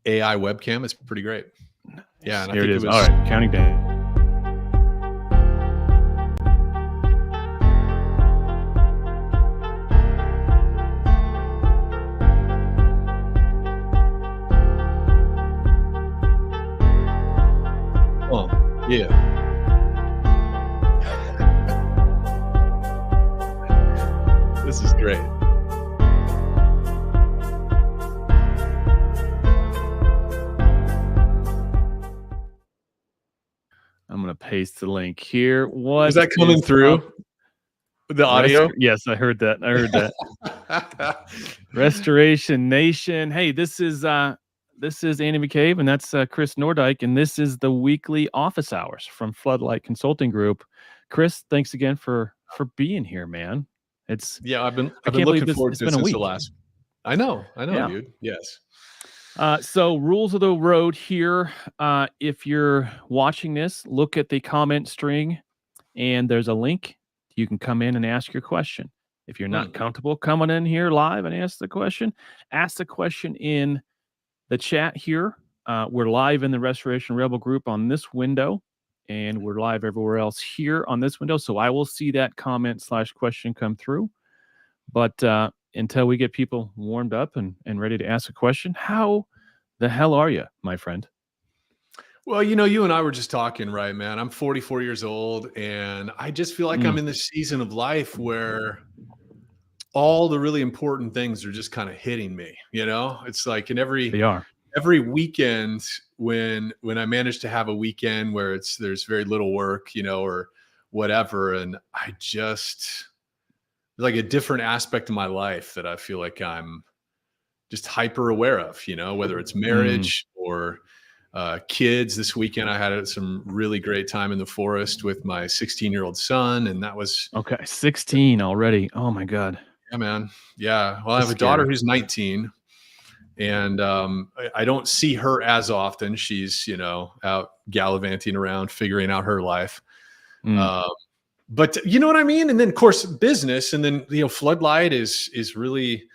AI webcam. It's pretty great. Yeah, and I Here it think is. it was. All right, counting down. Oh, yeah. This is great. I'm going to paste the link here. What Is that coming through? The audio? Yes, I heard that. I heard that. Restoration Nation. Hey, this is Andy McCabe, and that's Chris Nordyke, and this is the weekly office hours from Floodlight Consulting Group. Chris, thanks again for being here, man. I've been looking forward to it since the last. I know, yeah. Dude. Yes. So rules of the road here. If you're watching this, look at the comment string, and there's a link. You can come in and ask your question. If you're not comfortable coming in here live and ask the question in the chat here. We're live in the Restoration Rebel group on this window, and we're live everywhere else here on this window. So I will see that comment/question come through. But until we get people warmed up and ready to ask a question, how the hell are you, my friend? Well, you and I were just talking, right, man? I'm 44 years old, and I just feel like I'm in this season of life where all the really important things are just kind of hitting me. It's like in every weekend when I manage to have a weekend where there's very little work, or whatever, and I just like a different aspect of my life that I feel like I'm just hyper aware of, whether it's marriage or kids. This weekend I had some really great time in the forest with my 16-year-old son, and that was 16 already. Oh my God. Yeah, man. Yeah. Well, I have a daughter who's 19, and I don't see her as often. She's out gallivanting around, figuring out her life. But you know what I mean? And then of course business, and then Floodlight is really,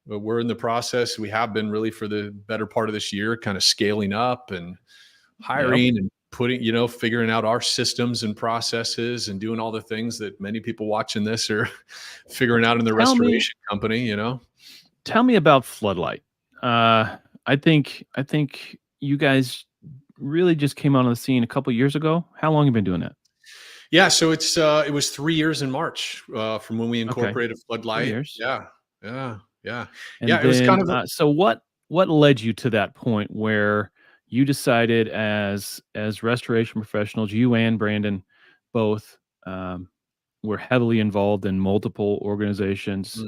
we're in the process. We have been really for the better part of this year, kind of scaling up and hiring and putting, figuring out our systems and processes and doing all the things that many people watching this are figuring out in the restoration company, Tell me about Floodlight. I think you guys really just came out on the scene a couple of years ago. How long have you been doing that? Yeah. So it was 3 years in March from when we incorporated Floodlight. 3 years. Yeah. And it was kind of so what led you to that point where you decided as restoration professionals, you and Brandon both were heavily involved in multiple organizations.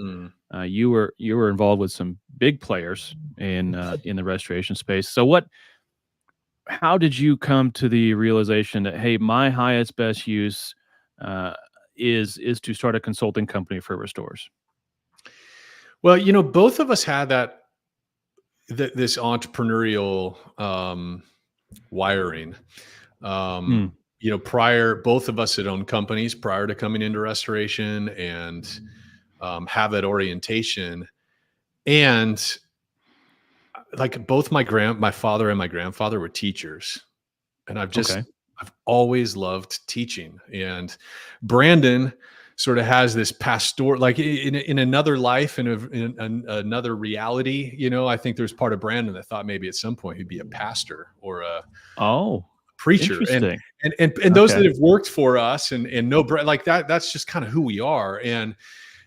You were involved with some big players in the restoration space. So how did you come to the realization that, hey, my highest best use is to start a consulting company for restorers? Well, both of us had this entrepreneurial wiring. Both of us had owned companies prior to coming into restoration and have that orientation. And like both my father and my grandfather were teachers, and I've always loved teaching. And Brandon sort of has this pastoral, like in another life, in another reality. I think there's part of Brandon that thought maybe at some point he'd be a pastor or a preacher. And those that have worked for us and know like that's just kind of who we are.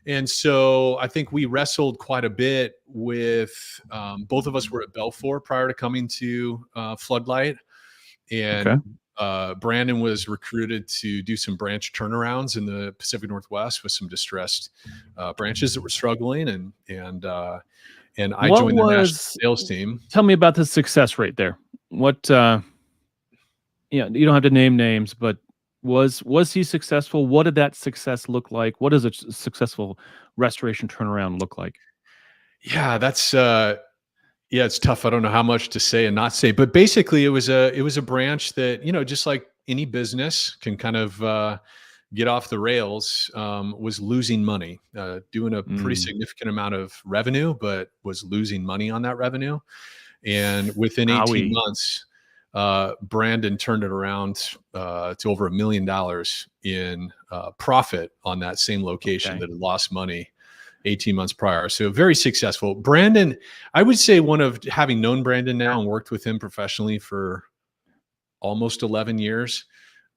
And so I think we wrestled quite a bit with, both of us were at Belfour prior to coming to Floodlight. And Brandon was recruited to do some branch turnarounds in the Pacific Northwest with some distressed branches that were struggling. And I joined the national sales team. Tell me about the success rate there. What, you don't have to name names, but was he successful? What did that success look like? What does a successful restoration turnaround look like? Yeah, that's it's tough. I don't know how much to say and not say, but basically it was a branch that, just like any business can kind of get off the rails, was losing money, doing a pretty significant amount of revenue, but was losing money on that revenue. And within 18 Howie. months, Brandon turned it around to over $1 million in profit on that same location Okay. that had lost money 18 months prior. So very successful. Brandon, I would say having known Brandon now and worked with him professionally for almost 11 years,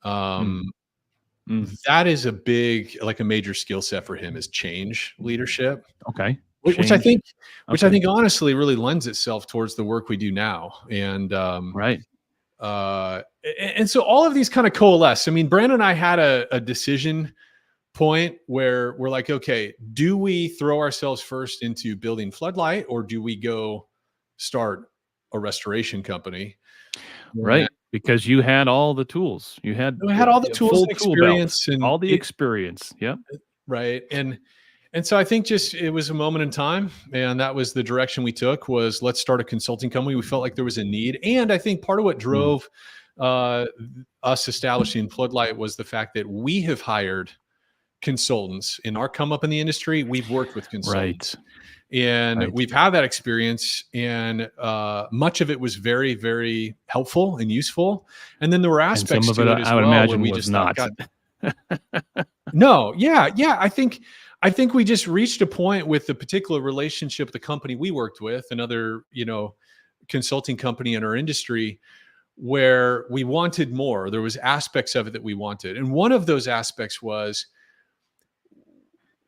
Mm. that is a major skill set for him is change leadership, Okay. which I Change. think honestly really lends itself towards the work we do now. And Right. and so all of these kind of coalesce. I mean, Brandon and I had a decision point where we're like, okay, do we throw ourselves first into building Floodlight, or do we go start a restoration company? Right. Because you had all the tools. You had We had all the a tools full and tool belt, experience, and all the experience. Yep. right. And so I think just it was a moment in time, and that was the direction we took, was let's start a consulting company. We felt like there was a need. And I think part of what Mm. drove us establishing Floodlight was the fact that we have hired consultants in our come up in the industry. We've worked with Right. consultants, and Right. we've had that experience, and much of it was very, very helpful and useful. And then there were And some aspects of it, to it as I would well where imagine, we was just thought, not. God, no, yeah. I think we just reached a point with the particular relationship, the company we worked with, another, consulting company in our industry, where we wanted more. There was aspects of it that we wanted. And one of those aspects was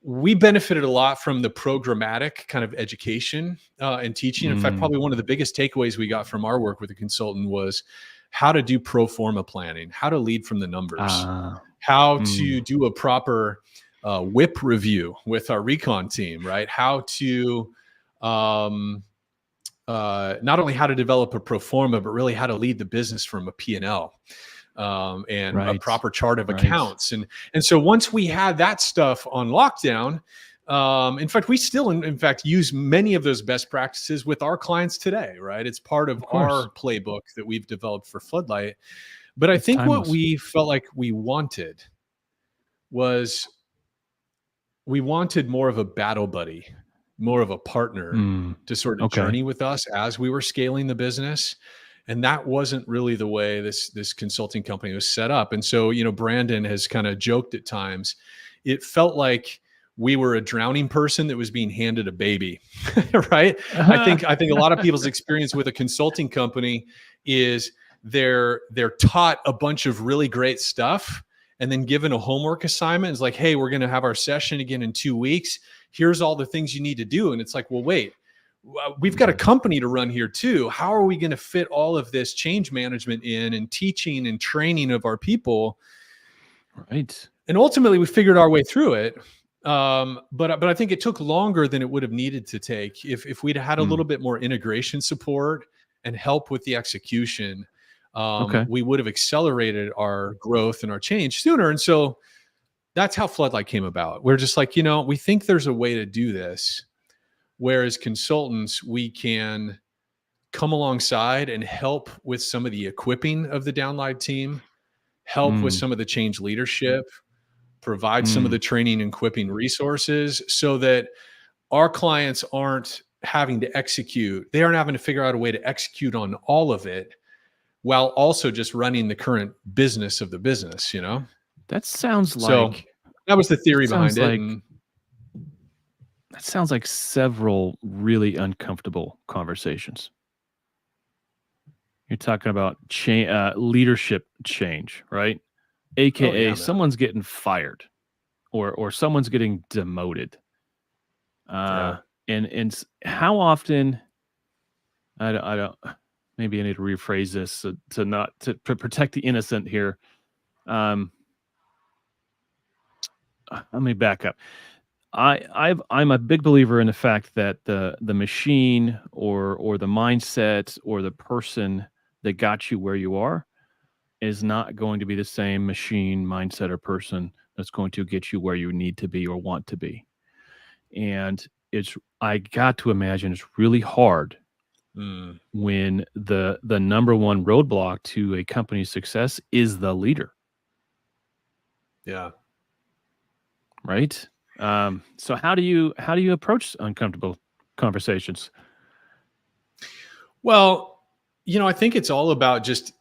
we benefited a lot from the programmatic kind of education and teaching. In fact, Mm. probably one of the biggest takeaways we got from our work with a consultant was how to do pro forma planning, how to lead from the numbers, Ah. how to Mm. do a proper whip review with our recon team, right? How to not only how to develop a pro forma, but really how to lead the business from a P&L and a Right. proper chart of Right. accounts. And so once we had that stuff on lockdown, in fact, we still, in fact, use many of those best practices with our clients today, right? It's part of Of course. our playbook that we've developed for Floodlight. But I It's think what timeless. we felt like we wanted was we wanted more of a battle buddy, more of a partner Mm. to sort of Okay. journey with us as we were scaling the business. And that wasn't really the way this consulting company was set up. And so, Brandon has kind of joked at times. It felt like we were a drowning person that was being handed a baby, right? I think a lot of people's experience with a consulting company is they're taught a bunch of really great stuff and then given a homework assignment. It's like, hey, we're going to have our session again in 2 weeks. Here's all the things you need to do. And it's like, well, wait, we've got a company to run here too. How are we going to fit all of this change management in and teaching and training of our people? Right. And ultimately we figured our way through it. But I think it took longer than it would have needed to take if we'd had a Mm. little bit more integration support and help with the execution. Okay. We would have accelerated our growth and our change sooner. And so that's how Floodlight came about. We're just like, we think there's a way to do this. Whereas consultants, we can come alongside and help with some of the equipping of the downline team, help with Mm. some of the change leadership, provide some of the Mm. training and equipping resources so that our clients aren't having to execute. They aren't having to figure out a way to execute on all of it while also just running the current business of the business. That sounds So like that was the that theory behind sounds it. like And that sounds like several really uncomfortable conversations. You're talking about leadership change, right? oh AKA yeah, man. someone's getting fired or someone's getting demoted. Yeah. How often I don't maybe I need to rephrase this to not to protect the innocent here. Um, Let me back up. I'm a big believer in the fact that the machine or the mindset or the person that got you where you are is not going to be the same machine, mindset, or person that's going to get you where you need to be or want to be. And I got to imagine it's really hard Mm, when the number one roadblock to a company's success is the leader, yeah. right? So how do you approach uncomfortable conversations? Well, I think it's all about just,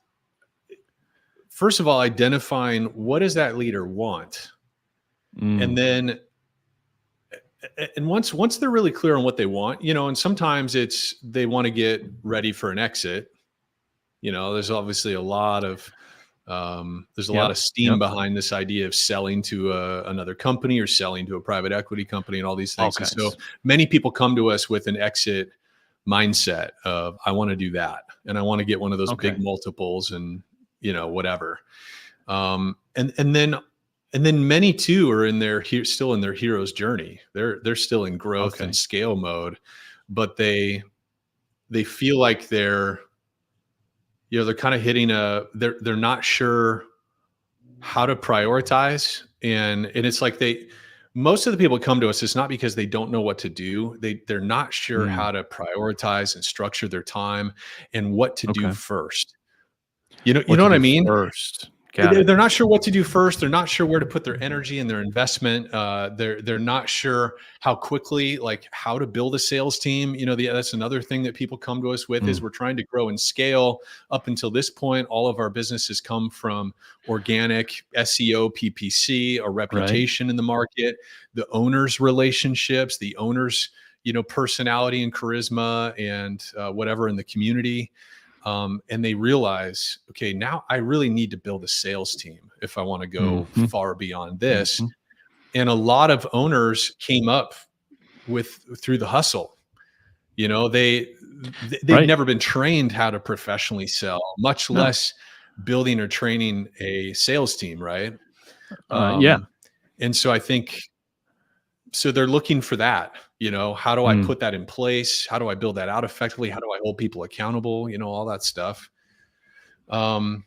first of all, identifying what does that leader want, and Mm, then once they're really clear on what they want, and sometimes it's they want to get ready for an exit. There's obviously there's a lot yep. of steam Yep. behind this idea of selling to another company or selling to a private equity company and all these All things. And so kinds. many people come to us with an exit mindset of, I want to do that, and I want to get one of those big Okay. multiples, and whatever. And then many too are still in their hero's journey. They're still in growth and Okay. scale mode, but they feel like they're kind of hitting they're not sure how to prioritize. And it's like most of the people come to us, it's not because they don't know what to do. They're not sure Mm, how to prioritize and structure their time and what to do okay. first. You What know to what I do mean? first? Got They're it. they're not sure what to do first. They're not sure where to put their energy and their investment. They're not sure how quickly, like how to build a sales team. That's another thing that people come to us with, is Mm, we're trying to grow and scale. Up until this point, all of our business has come from organic SEO, PPC, a right. reputation in the market, the owners' relationships, the owners' personality and charisma, and whatever in the community. And they realize, okay, now I really need to build a sales team if I want to go Hmm. far beyond this. Hmm. And a lot of owners came up through the hustle. They've Right. never been trained how to professionally sell, much No. less building or training a sales team, right? Yeah. Um, and so I think, so they're looking for that. How do I Mm, put that in place? How do I build that out effectively? How do I hold people accountable? All that stuff. Um,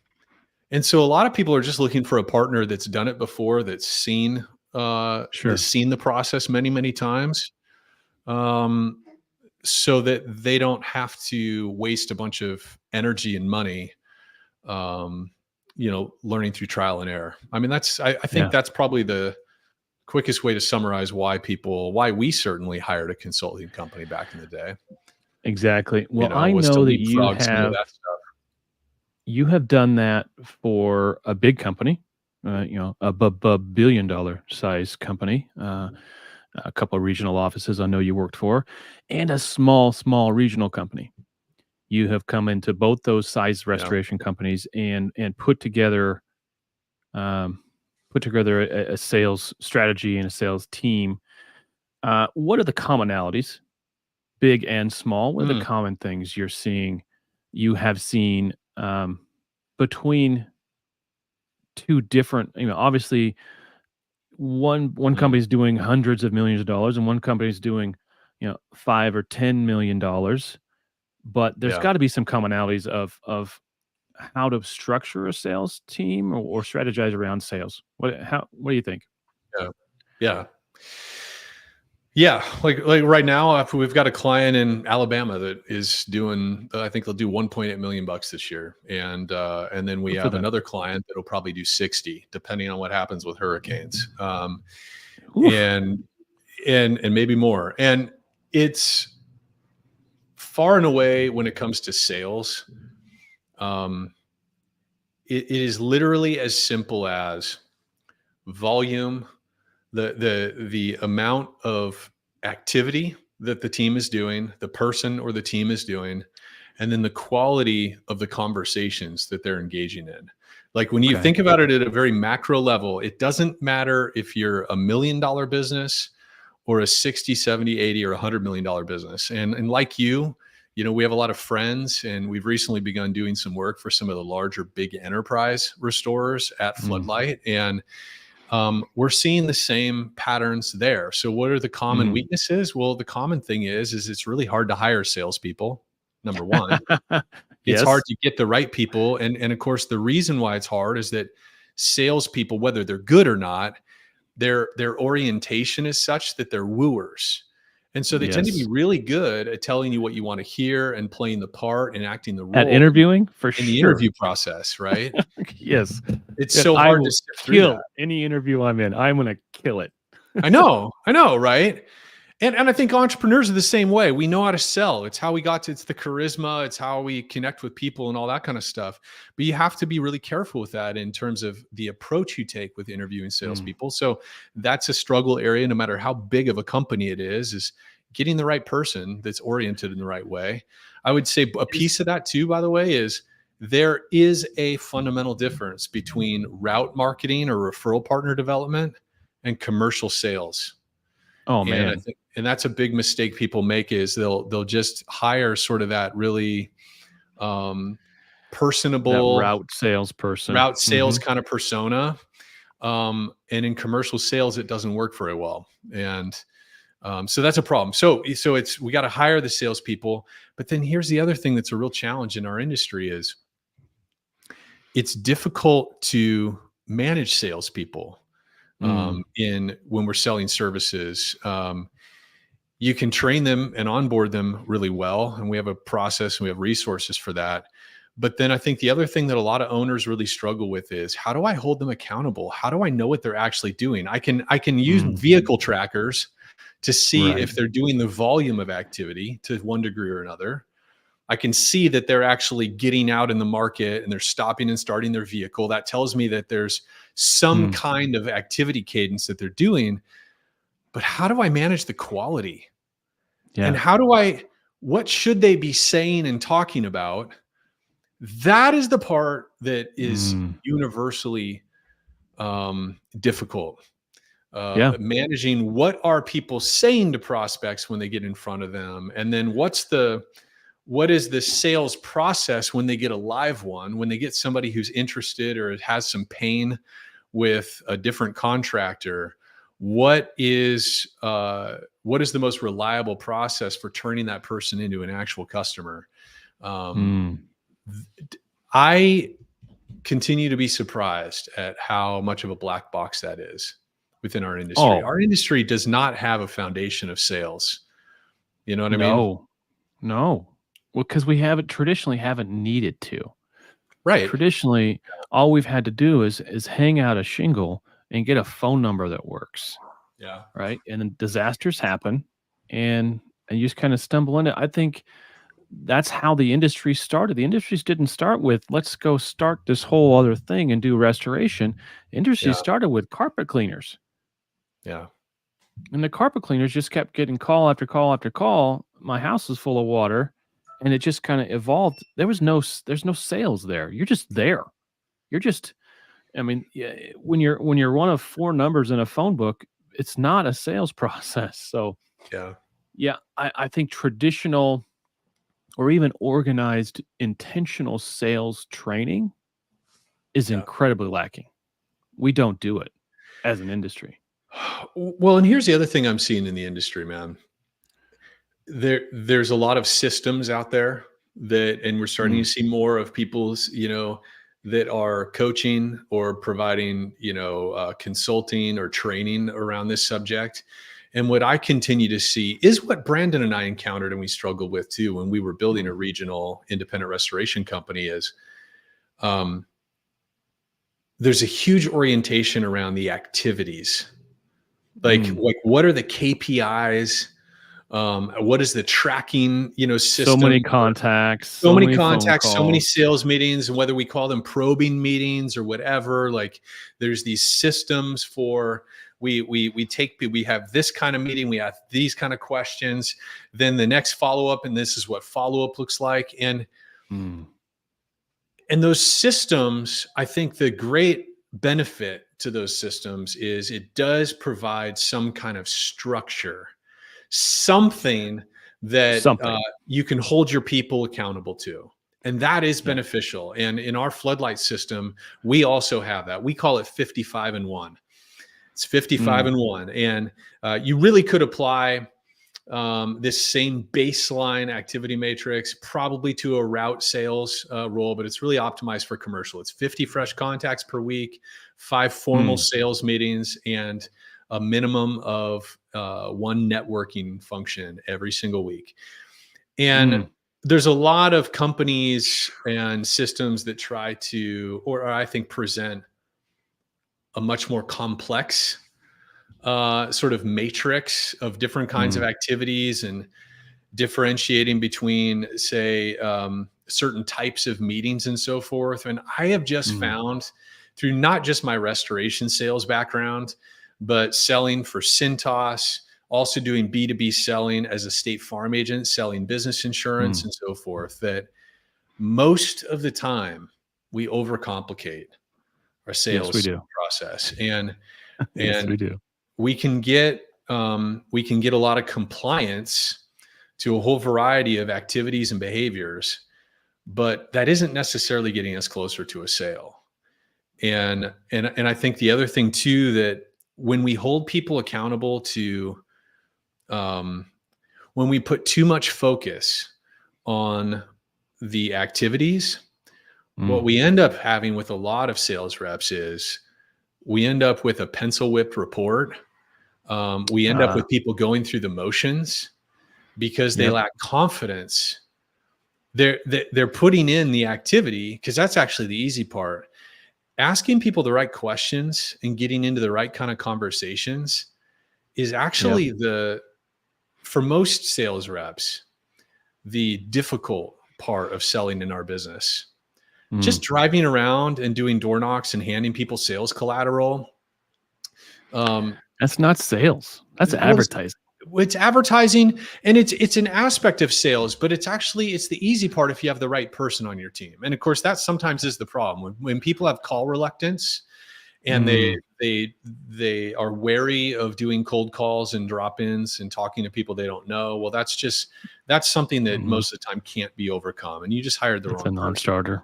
And so a lot of people are just looking for a partner that's done it before, that's sure. seen the process many, many times, um, so that they don't have to waste a bunch of energy and money, um, learning through trial and error. I mean, I think Yeah. that's probably the quickest way to summarize why we certainly hired a consulting company back in the day, Exactly. Well, I was to know that leapfrog some of that stuff. you have done that for a big company, a billion-dollar size company, a couple of regional offices I know you worked for, and a small regional company. You have come into both those size Yeah. restoration companies and um, put together a sales strategy and a sales team. What are the commonalities, big and small? What are the Mm, common things you have seen between two different, obviously one mm, company's doing hundreds of millions of dollars and one company's doing, 5 or 10 million dollars, but there's yeah. got to be some commonalities of how to structure a sales team or strategize around sales. What do you think? Yeah. Yeah. Yeah, like right now, we've got a client in Alabama that is doing. I think they'll do 1.8 million bucks this year, and then we Good for have them. another client that'll probably do 60, depending on what happens with hurricanes, Oof. and and maybe more. And it's far and away, when it comes to sales, um, it is literally as simple as volume, the amount of activity that the team is doing, the person or the team is doing, and then the quality of the conversations that they're engaging in. Like, when you Okay. think about it at a very macro level, it doesn't matter if you're $1 million business or a 60, 70, 80, or $100 million business. And like we have a lot of friends, and we've recently begun doing some work for some of the larger big enterprise restorers at Mm, Floodlight. And we're seeing the same patterns there. So what are the common mm. weaknesses? Well, the common thing is it's really hard to hire salespeople. Number one, it's hard Yes. to get the right people, and of course, the reason why it's hard is that salespeople, whether they're good or not, their orientation is such that they're wooers. And so they tend to be Yes. really good at telling you what you want to hear and playing the part and acting the At role interviewing, for in the sure. interview process, right? Yes. It's And so I hard to will sift through that. kill any interview I'm in. I'm gonna kill it. I know, right? And I think entrepreneurs are the same way. We know how to sell. It's how we got to, it's the charisma, it's how we connect with people and all that kind of stuff. But you have to be really careful with that in terms of the approach you take with interviewing Mm. salespeople. So that's a struggle area, no matter how big of a company it is getting the right person that's oriented in the right way. I would say a Is piece of that too, by the way, is there is a fundamental difference between route marketing or referral partner development and commercial sales. oh And I man, think, and that's a big mistake people make is they'll just hire sort of that really um, that personable route salesperson. route sales Mhm. kind of persona. And in commercial sales, it doesn't work very well. And so that's a problem. So it's we got to hire the salespeople. But then here's the other thing that's a real challenge in our industry is it's difficult to manage salespeople Mm. in when we're selling services. You can train them and onboard them really well, and we have a process and we have resources for that. But then I think the other thing that a lot of owners really struggle with is how do I hold them accountable? How do I know what they're actually doing? I can use Mm. vehicle trackers to see Right. if they're doing the volume of activity to one degree or another. I can see that they're actually getting out in the market and they're stopping and starting their vehicle. That tells me that there's some Mm. kind of activity cadence that they're doing. But how do I manage the quality? And Yeah. what should they be saying and talking about? That is the part that is Mm. universally difficult. Yeah. Managing what are people saying to prospects when they get in front of them, and then what is the sales process when they get a live one, when they get somebody who's interested or has some pain with a different contractor. What is the most reliable process for turning that person into an actual customer? um, Mm. I continue to be surprised at how much of a black box that is within our industry. Oh, Our industry does not have a foundation of sales. You know what I mean? no. No. Well, because we haven't traditionally haven't needed to. Right. Traditionally, all we've had to do is hang out a shingle and get a phone number that works, Yeah. right? And then disasters happen, and you just kind of stumble into it. I think that's how the industry started. The industries didn't start with, "Let's go start this whole other thing and do restoration." Industry Yeah. started with carpet cleaners, Yeah. and the carpet cleaners just kept getting call after call after call. My house was full of water, and it just kinda evolved. There's no sales there. You're just there. You're just I mean, yeah, when you're one of 4 numbers in a phone book, it's not a sales process. So, Yeah. yeah, I think traditional or even organized intentional sales training is Yeah. incredibly lacking. We don't do it as an industry. Well, and here's the other thing I'm seeing in the industry, man. There's a lot of systems out there and we're starting Mm, to see more of people's, that are coaching or providing, consulting or training around this subject. And what I continue to see is what Brandon and I encountered and we struggled with too when we were building a regional independent restoration company is um, there's a huge orientation around the activities. mm. Like what are the KPIs? What is the tracking, So system? many contacts, So so many many phone contacts, so many calls. sales meetings, and whether we call them probing meetings or whatever, like there's these systems for we have this kind of meeting, we have these kind of questions, then the next follow-up, and this is what follow-up looks like. Mm, And those systems, I think the great benefit to those systems is it does provide some kind of structure, something that something. you can hold your people accountable to. And that is Yeah. beneficial. And in our floodlight system, we also have that. We call it 55 and 1. It's 55 Mm, and 1. And you really could apply this same baseline activity matrix probably to a route sales role, but it's really optimized for commercial. It's 50 fresh contacts per week, 5 formal mm, sales meetings, and a minimum of one networking function every single week. And mm. there's a lot of companies and systems that try to, or I think present a much more complex sort of matrix of different kinds of Mm, activities and differentiating between, say, certain types of meetings and so forth. And I have just mm, found through not just my restoration sales background, but selling for Cintas, also doing B2B selling as a State Farm agent, selling business insurance mm. and so forth, that most of the time we overcomplicate our Yes, we sales do. process. And Yes, and we do. we can get a lot of compliance to a whole variety of activities and behaviors, but that isn't necessarily getting us closer to a sale. And I think the other thing too, that when we hold people accountable to um, when we put too much focus on the activities, what Mm. we end up having with a lot of sales reps is we end up with a pencil whipped report. We end up Uh, with people going through the motions because they yep. lack confidence. They're putting in the activity because that's actually the easy part. Asking people the right questions and getting into the right kind of conversations is Yep. actually for most sales reps, the difficult part of selling in our business. Mm. Just driving around and doing door knocks and handing people sales collateral. Um, That's not sales. That's well, advertising. it's advertising, and it's an aspect of sales, but it's the easy part if you have the right person on your team. And of course, that sometimes is the problem when people have call reluctance and Mm, they are wary of doing cold calls and drop-ins and talking to people they don't know. Well, that's something that mhm. most of the time can't be overcome, and you just hired the It's a wrong person. non-starter.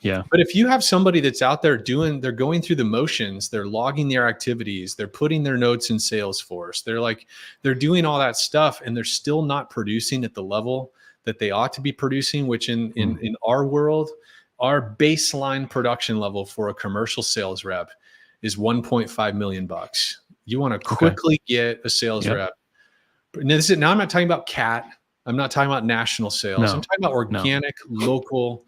Yeah. But if you have somebody that's out there they're going through the motions, they're logging their activities, they're putting their notes in Salesforce, they're doing all that stuff, and they're still not producing at the level that they ought to be producing, which Mm. in our world, our baseline production level for a commercial sales rep is 1.5 million bucks. You want to Okay. quickly get a sales Yep. rep. Now I'm not talking about CAT. I'm not talking about national sales. I'm No. talking about No. organic, local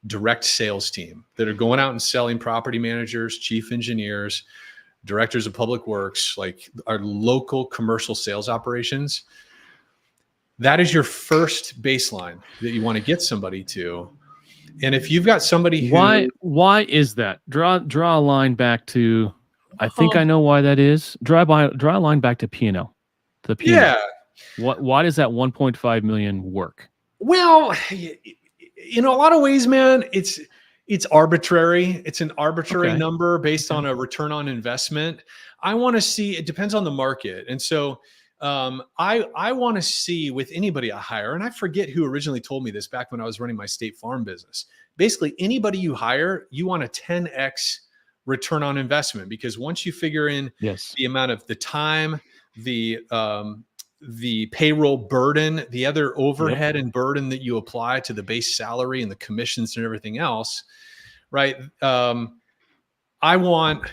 direct sales team that are going out and selling property managers, chief engineers, directors of public works, like our local commercial sales operations. That is your first baseline that you want to get somebody to. And if you've got somebody who, Why is that? Draw a line back to I think oh, I know why that is. Draw a line back to P&L. To the yeah, P&L. Why does that 1.5 million work? well, in a lot of ways, man, it's arbitrary. It's an arbitrary Okay. number based Okay. on a return on investment. I want to see. It depends on the market, and so I want to see with anybody I hire. And I forget who originally told me this back when I was running my State Farm business. Basically, anybody you hire, you want a 10x return on investment because once you figure in Yes. the amount of the time, the payroll burden, the other Yep. overhead and burden that you apply to the base salary and the commissions and everything else, right? I want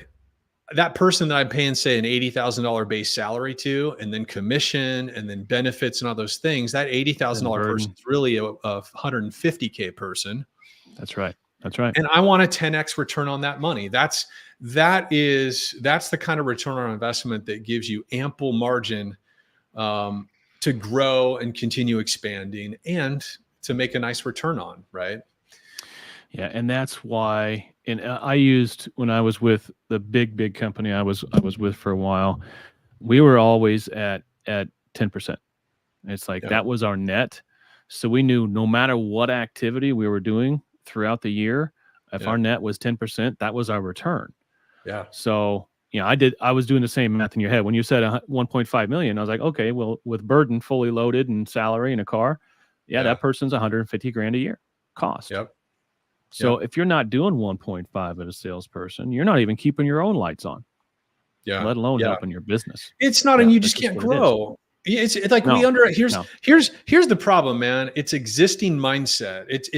that person that I'm paying, say, an $80,000 base salary to, and then commission and then benefits and all those things. That Then $80,000 person burden. is really a 150K person, That's right. That's right. and I want a 10x return on that money. That's the kind of return on investment that gives you ample margin um, to grow and continue expanding and to make a nice return on, right? Yeah, and that's why. And I used when I was with the big company I was with for a while. We were always at 10%. It's like Yeah. that was our net. So we knew no matter what activity we were doing throughout the year, if Yeah. our net was 10%, that was our return. Yeah. So, I was doing the same math in your head. When you said 1.5 million, I was like, okay, well, with burden fully loaded and salary and a car, yeah, Yeah. that person's 150 grand a year cost. Yep. So Yep. if you're not doing 1.5 at a salesperson, you're not even keeping your own lights on, Yeah. let alone Yeah. helping your business. It's not, and Yeah, you that's just just can't what it is. grow. It's like No, no. here's the problem, man. It's existing mindset. It's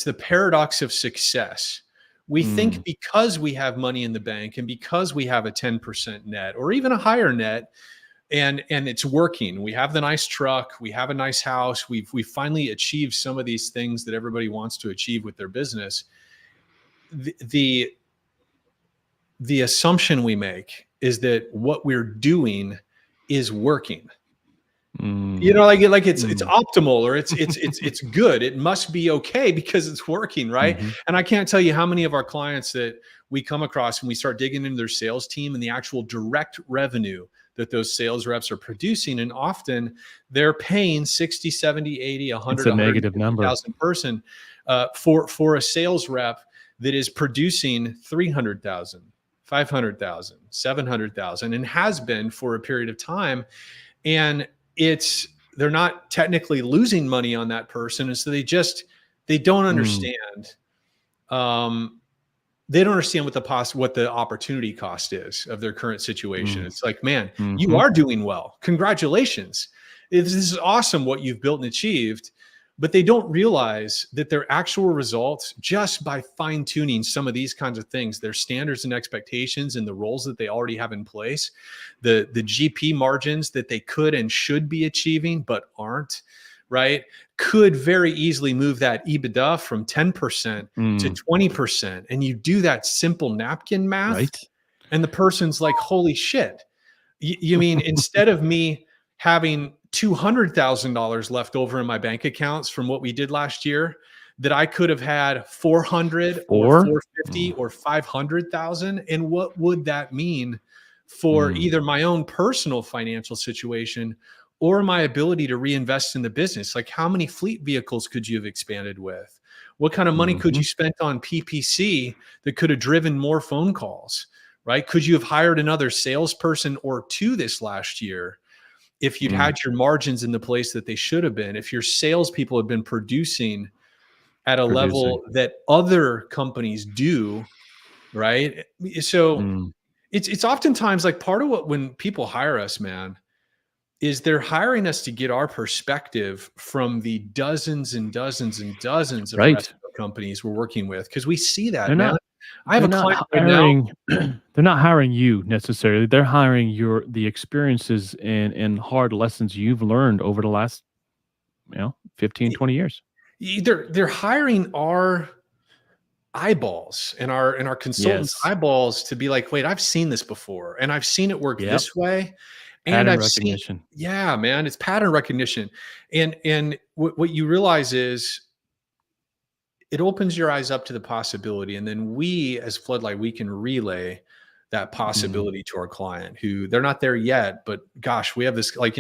the paradox of success. We think Mm, because we have money in the bank and because we have a 10% net or even a higher net, and it's working. We have the nice truck, we have a nice house, we finally achieved some of these things that everybody wants to achieve with their business. The the assumption we make is that what we're doing is working. You know, like it's optimal, or it's good. It must be okay because it's working, right? Mm-hmm. And I can't tell you how many of our clients that we come across when we start digging into their sales team and the actual direct revenue that those sales reps are producing. And often they're paying 60, 70, 80, 100, It's a negative number. 150,000 person for a sales rep that is producing 300,000, 500,000, 700,000, and has been for a period of time. And they're not technically losing money on that person. And so they don't understand. They don't understand what the opportunity cost is of their current situation. It's like, man, you are doing well. Congratulations. This is awesome what you've built and achieved. But they don't realize that their actual results, just by fine tuning some of these kinds of things, their standards and expectations and the roles that they already have in place, the GP margins that they could and should be achieving but aren't, right, could very easily move that EBITDA from 10% to 20%. And you do that simple napkin math, right? And the person's like, holy shit. You mean instead of me having $200,000 left over in my bank accounts from what we did last year, that I could have had 400 or 450 or 500,000? And what would that mean for either my own personal financial situation or my ability to reinvest in the business? Like, how many fleet vehicles could you have expanded with? What kind of money could you spend on PPC that could have driven more phone calls, right? Could you have hired another salesperson or two this last year if you'd had your margins in the place that they should have been, if your salespeople had been producing at a level that other companies do, right? So it's oftentimes like part of what, when people hire us, man, is they're hiring us to get our perspective from the dozens and dozens and dozens of restaurant companies we're working with, because we see that, man. I have a client right now. They're not hiring you necessarily. They're hiring the experiences and hard lessons you've learned over the last, 15, 20 years. They're hiring our eyeballs and our consultants' eyeballs to be like, wait, I've seen this before, and I've seen it work this way. And pattern recognition. Yeah, man, it's pattern recognition. And what you realize is it opens your eyes up to the possibility. And then we, as Floodlight, we can relay that possibility to our client, who they're not there yet, but gosh, we have this, like,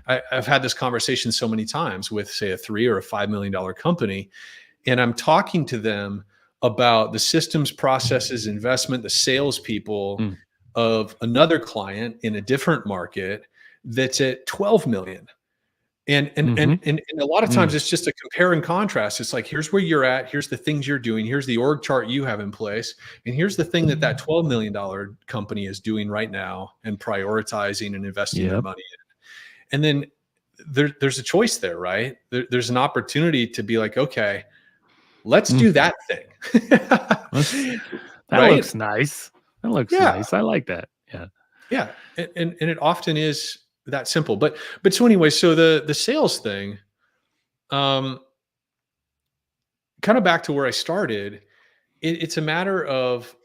I've had this conversation so many times with, say, a $3 or $5 million company. And I'm talking to them about the systems, processes, investment, the salespeople of another client in a different market that's at 12 million. And a lot of times it's just a compare and contrast. It's like, here's where you're at. Here's the things you're doing. Here's the org chart you have in place. And here's the thing that $12 million company is doing right now and prioritizing and investing their money in. And then there's a choice there, right? There's an opportunity to be like, okay, let's do that thing. That looks nice. That looks nice. I like that. Yeah. Yeah. And it often is that simple. But so anyway, so the sales thing, kind of back to where I started, it's a matter of,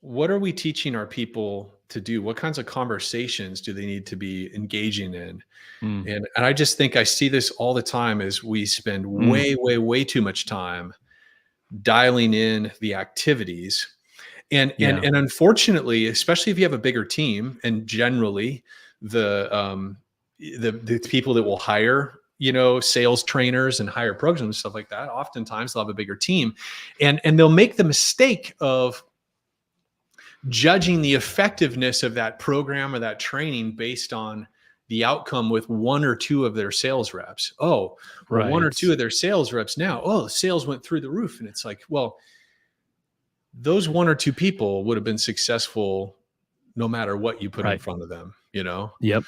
what are we teaching our people to do? What kinds of conversations do they need to be engaging in? And I just think I see this all the time as we spend way too much time dialing in the activities. And unfortunately, especially if you have a bigger team, and generally the people that will hire, sales trainers and hire programs and stuff like that, oftentimes they'll have a bigger team, and they'll make the mistake of judging the effectiveness of that program or that training based on the outcome with one or two of their sales reps. One or two of their sales reps now, the sales went through the roof. And it's like, well, those one or two people would have been successful no matter what you put in front of them, Yep.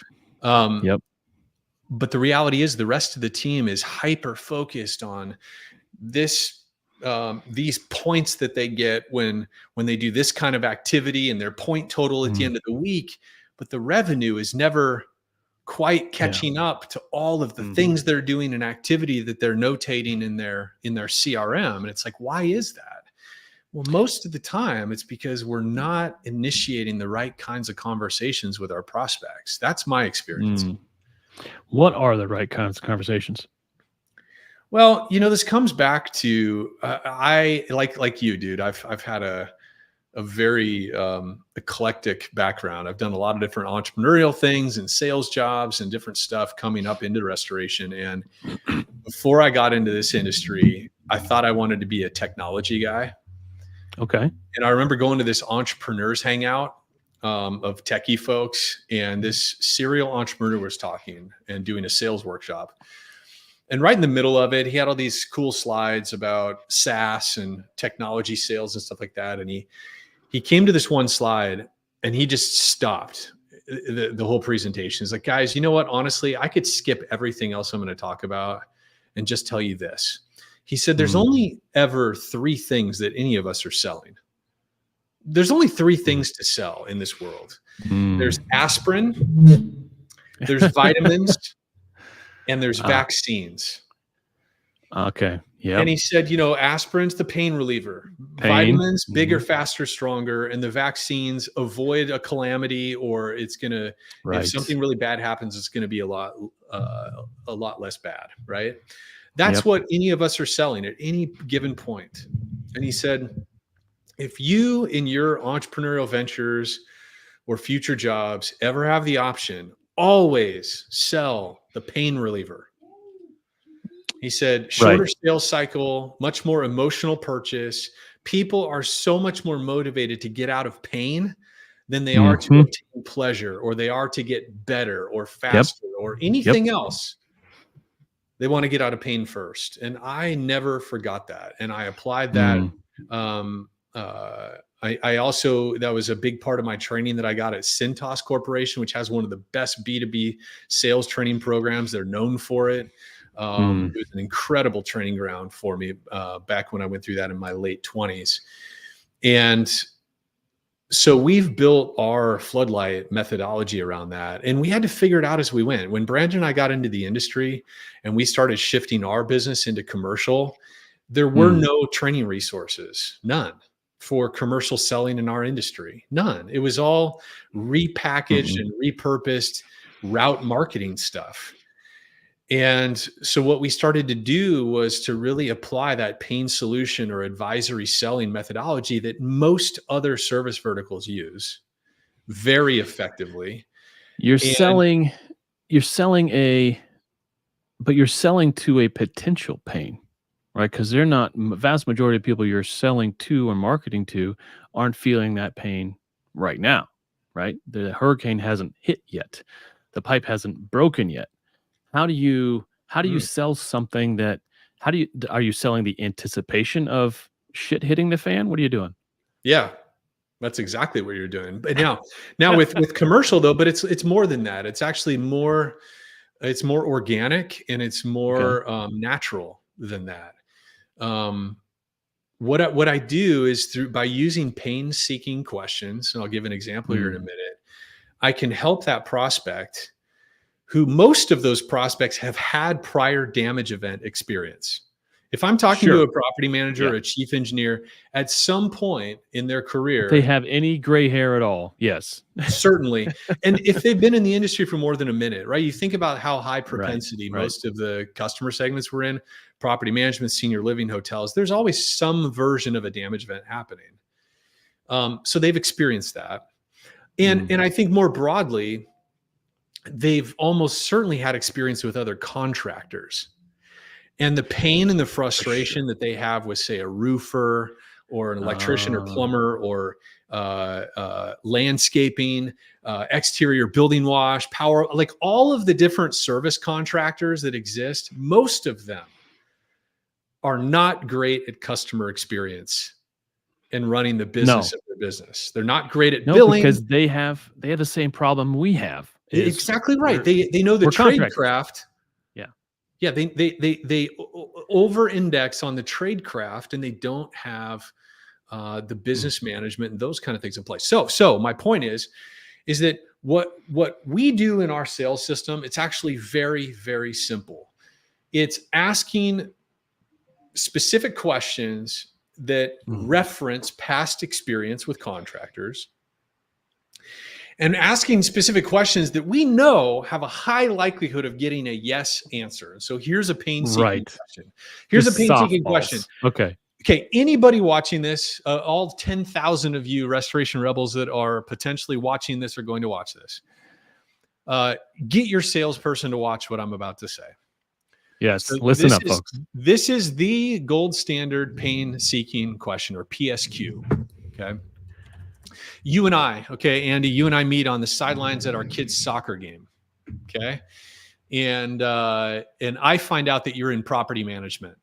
But the reality is the rest of the team is hyper focused on this, these points that they get when they do this kind of activity, and their point total at the end of the week. But the revenue is never quite catching up to all of the things they're doing and activity that they're notating in their CRM. And it's like, why is that? Well, most of the time it's because we're not initiating the right kinds of conversations with our prospects. That's my experience. Mm. What are the right kinds of conversations? Well, this comes back to I like you, dude. I've had a very eclectic background. I've done a lot of different entrepreneurial things and sales jobs and different stuff coming up into restoration. And before I got into this industry, I thought I wanted to be a technology guy. Okay. And I remember going to this entrepreneurs hangout of techie folks, and this serial entrepreneur was talking and doing a sales workshop. And right in the middle of it, he had all these cool slides about SaaS and technology sales and stuff like that. And he came to this one slide and he just stopped the whole presentation. He's like, guys, you know what? Honestly, I could skip everything else I'm going to talk about and just tell you this. He said, there's only ever three things that any of us are selling. There's only three things to sell in this world. There's aspirin, there's vitamins, and there's vaccines. Okay. Yeah. And he said, aspirin's the pain reliever, vitamins, bigger, faster, stronger, and the vaccines avoid a calamity, or it's going to, if something really bad happens, it's going to be a lot less bad. Right. That's what any of us are selling at any given point. And he said, if you in your entrepreneurial ventures or future jobs ever have the option, always sell the pain reliever. He said, shorter sales cycle, much more emotional purchase. People are so much more motivated to get out of pain than they are to obtain pleasure, or they are to get better or faster or anything else. They want to get out of pain first. And I never forgot that. And I applied that. I also, that was a big part of my training that I got at Cintas Corporation, which has one of the best B2B sales training programs. They're known for it. It was an incredible training ground for me back when I went through that in my late 20s. And so we've built our Floodlight methodology around that. And we had to figure it out as we went. When Brandon and I got into the industry and we started shifting our business into commercial, there were no training resources, none, for commercial selling in our industry. None. It was all repackaged and repurposed route marketing stuff. And so what we started to do was to really apply that pain solution or advisory selling methodology that most other service verticals use very effectively. You're selling but you're selling to a potential pain, right? Because they're not, vast majority of people you're selling to or marketing to aren't feeling that pain right now, right? The hurricane hasn't hit yet. The pipe hasn't broken yet. How do you sell something that, are you selling the anticipation of shit hitting the fan? What are you doing? Yeah, that's exactly what you're doing. But now with commercial though, but it's more than that. It's actually more organic and it's more natural than that. What I do is by using pain-seeking questions, and I'll give an example here in a minute, I can help that prospect, who most of those prospects have had prior damage event experience. If I'm talking to a property manager or a chief engineer, at some point in their career, if they have any gray hair at all, yes, certainly. And if they've been in the industry for more than a minute, right? You think about how high propensity most of the customer segments we're in, property management, senior living, hotels, there's always some version of a damage event happening. So they've experienced that. And I think more broadly, they've almost certainly had experience with other contractors, and the pain and the frustration that they have with, say, a roofer or an electrician or plumber or landscaping, exterior building wash, power, like all of the different service contractors that exist, most of them are not great at customer experience and running the business of their business. They're not great at billing, because they have the same problem we have. Exactly right. They know the trade craft. Yeah. They over-index on the trade craft, and they don't have the business management and those kind of things in place. So my point is that what we do in our sales system, it's actually very, very simple. It's asking specific questions that reference past experience with contractors and asking specific questions that we know have a high likelihood of getting a yes answer. So here's a pain-seeking question. Here's a pain-seeking question. Okay. Anybody watching this, all 10,000 of you Restoration Rebels that are potentially watching this or going to watch this, get your salesperson to watch what I'm about to say. Yes, so listen up, folks. This is the gold standard pain-seeking question, or PSQ. Okay. You and I, okay, Andy, you and I meet on the sidelines at our kids' soccer game. Okay. And I find out that you're in property management.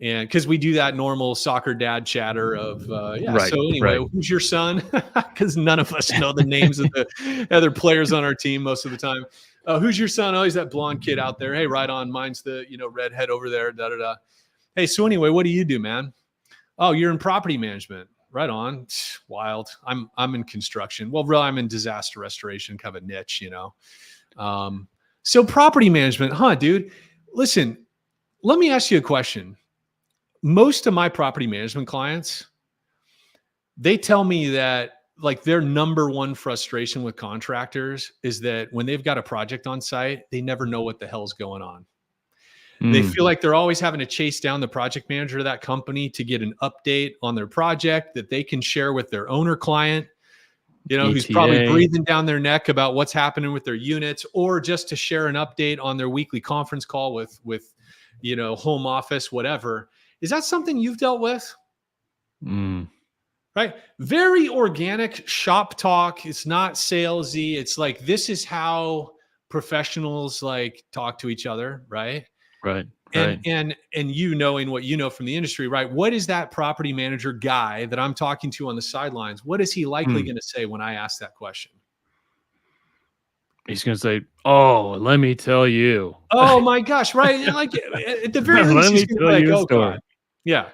And because we do that normal soccer dad chatter of, Right, so anyway, right. who's your son? Because none of us know the names of the other players on our team most of the time. Who's your son? Oh, he's that blonde kid out there. Hey, right on. Mine's the, redhead over there. Da, da, da. Hey, so anyway, what do you do, man? Oh, you're in property management. Right on. Wild. I'm in construction. Well, really, I'm in disaster restoration, kind of a niche, So property management, huh, dude? Listen, let me ask you a question. Most of my property management clients, they tell me that like their number one frustration with contractors is that when they've got a project on site, they never know what the hell's going on. They feel like they're always having to chase down the project manager of that company to get an update on their project that they can share with their owner client, who's probably breathing down their neck about what's happening with their units, or just to share an update on their weekly conference call with home office, whatever. Is that something you've dealt with? Right? Very organic shop talk. It's not salesy. It's like, this is how professionals like talk to each other, right? Right. And you knowing what you know from the industry, right? What is that property manager guy that I'm talking to on the sidelines? What is he likely going to say when I ask that question? He's going to say, "Oh, let me tell you." Oh my gosh, right? Like at the very least, he's going to be like, "Oh God, yeah."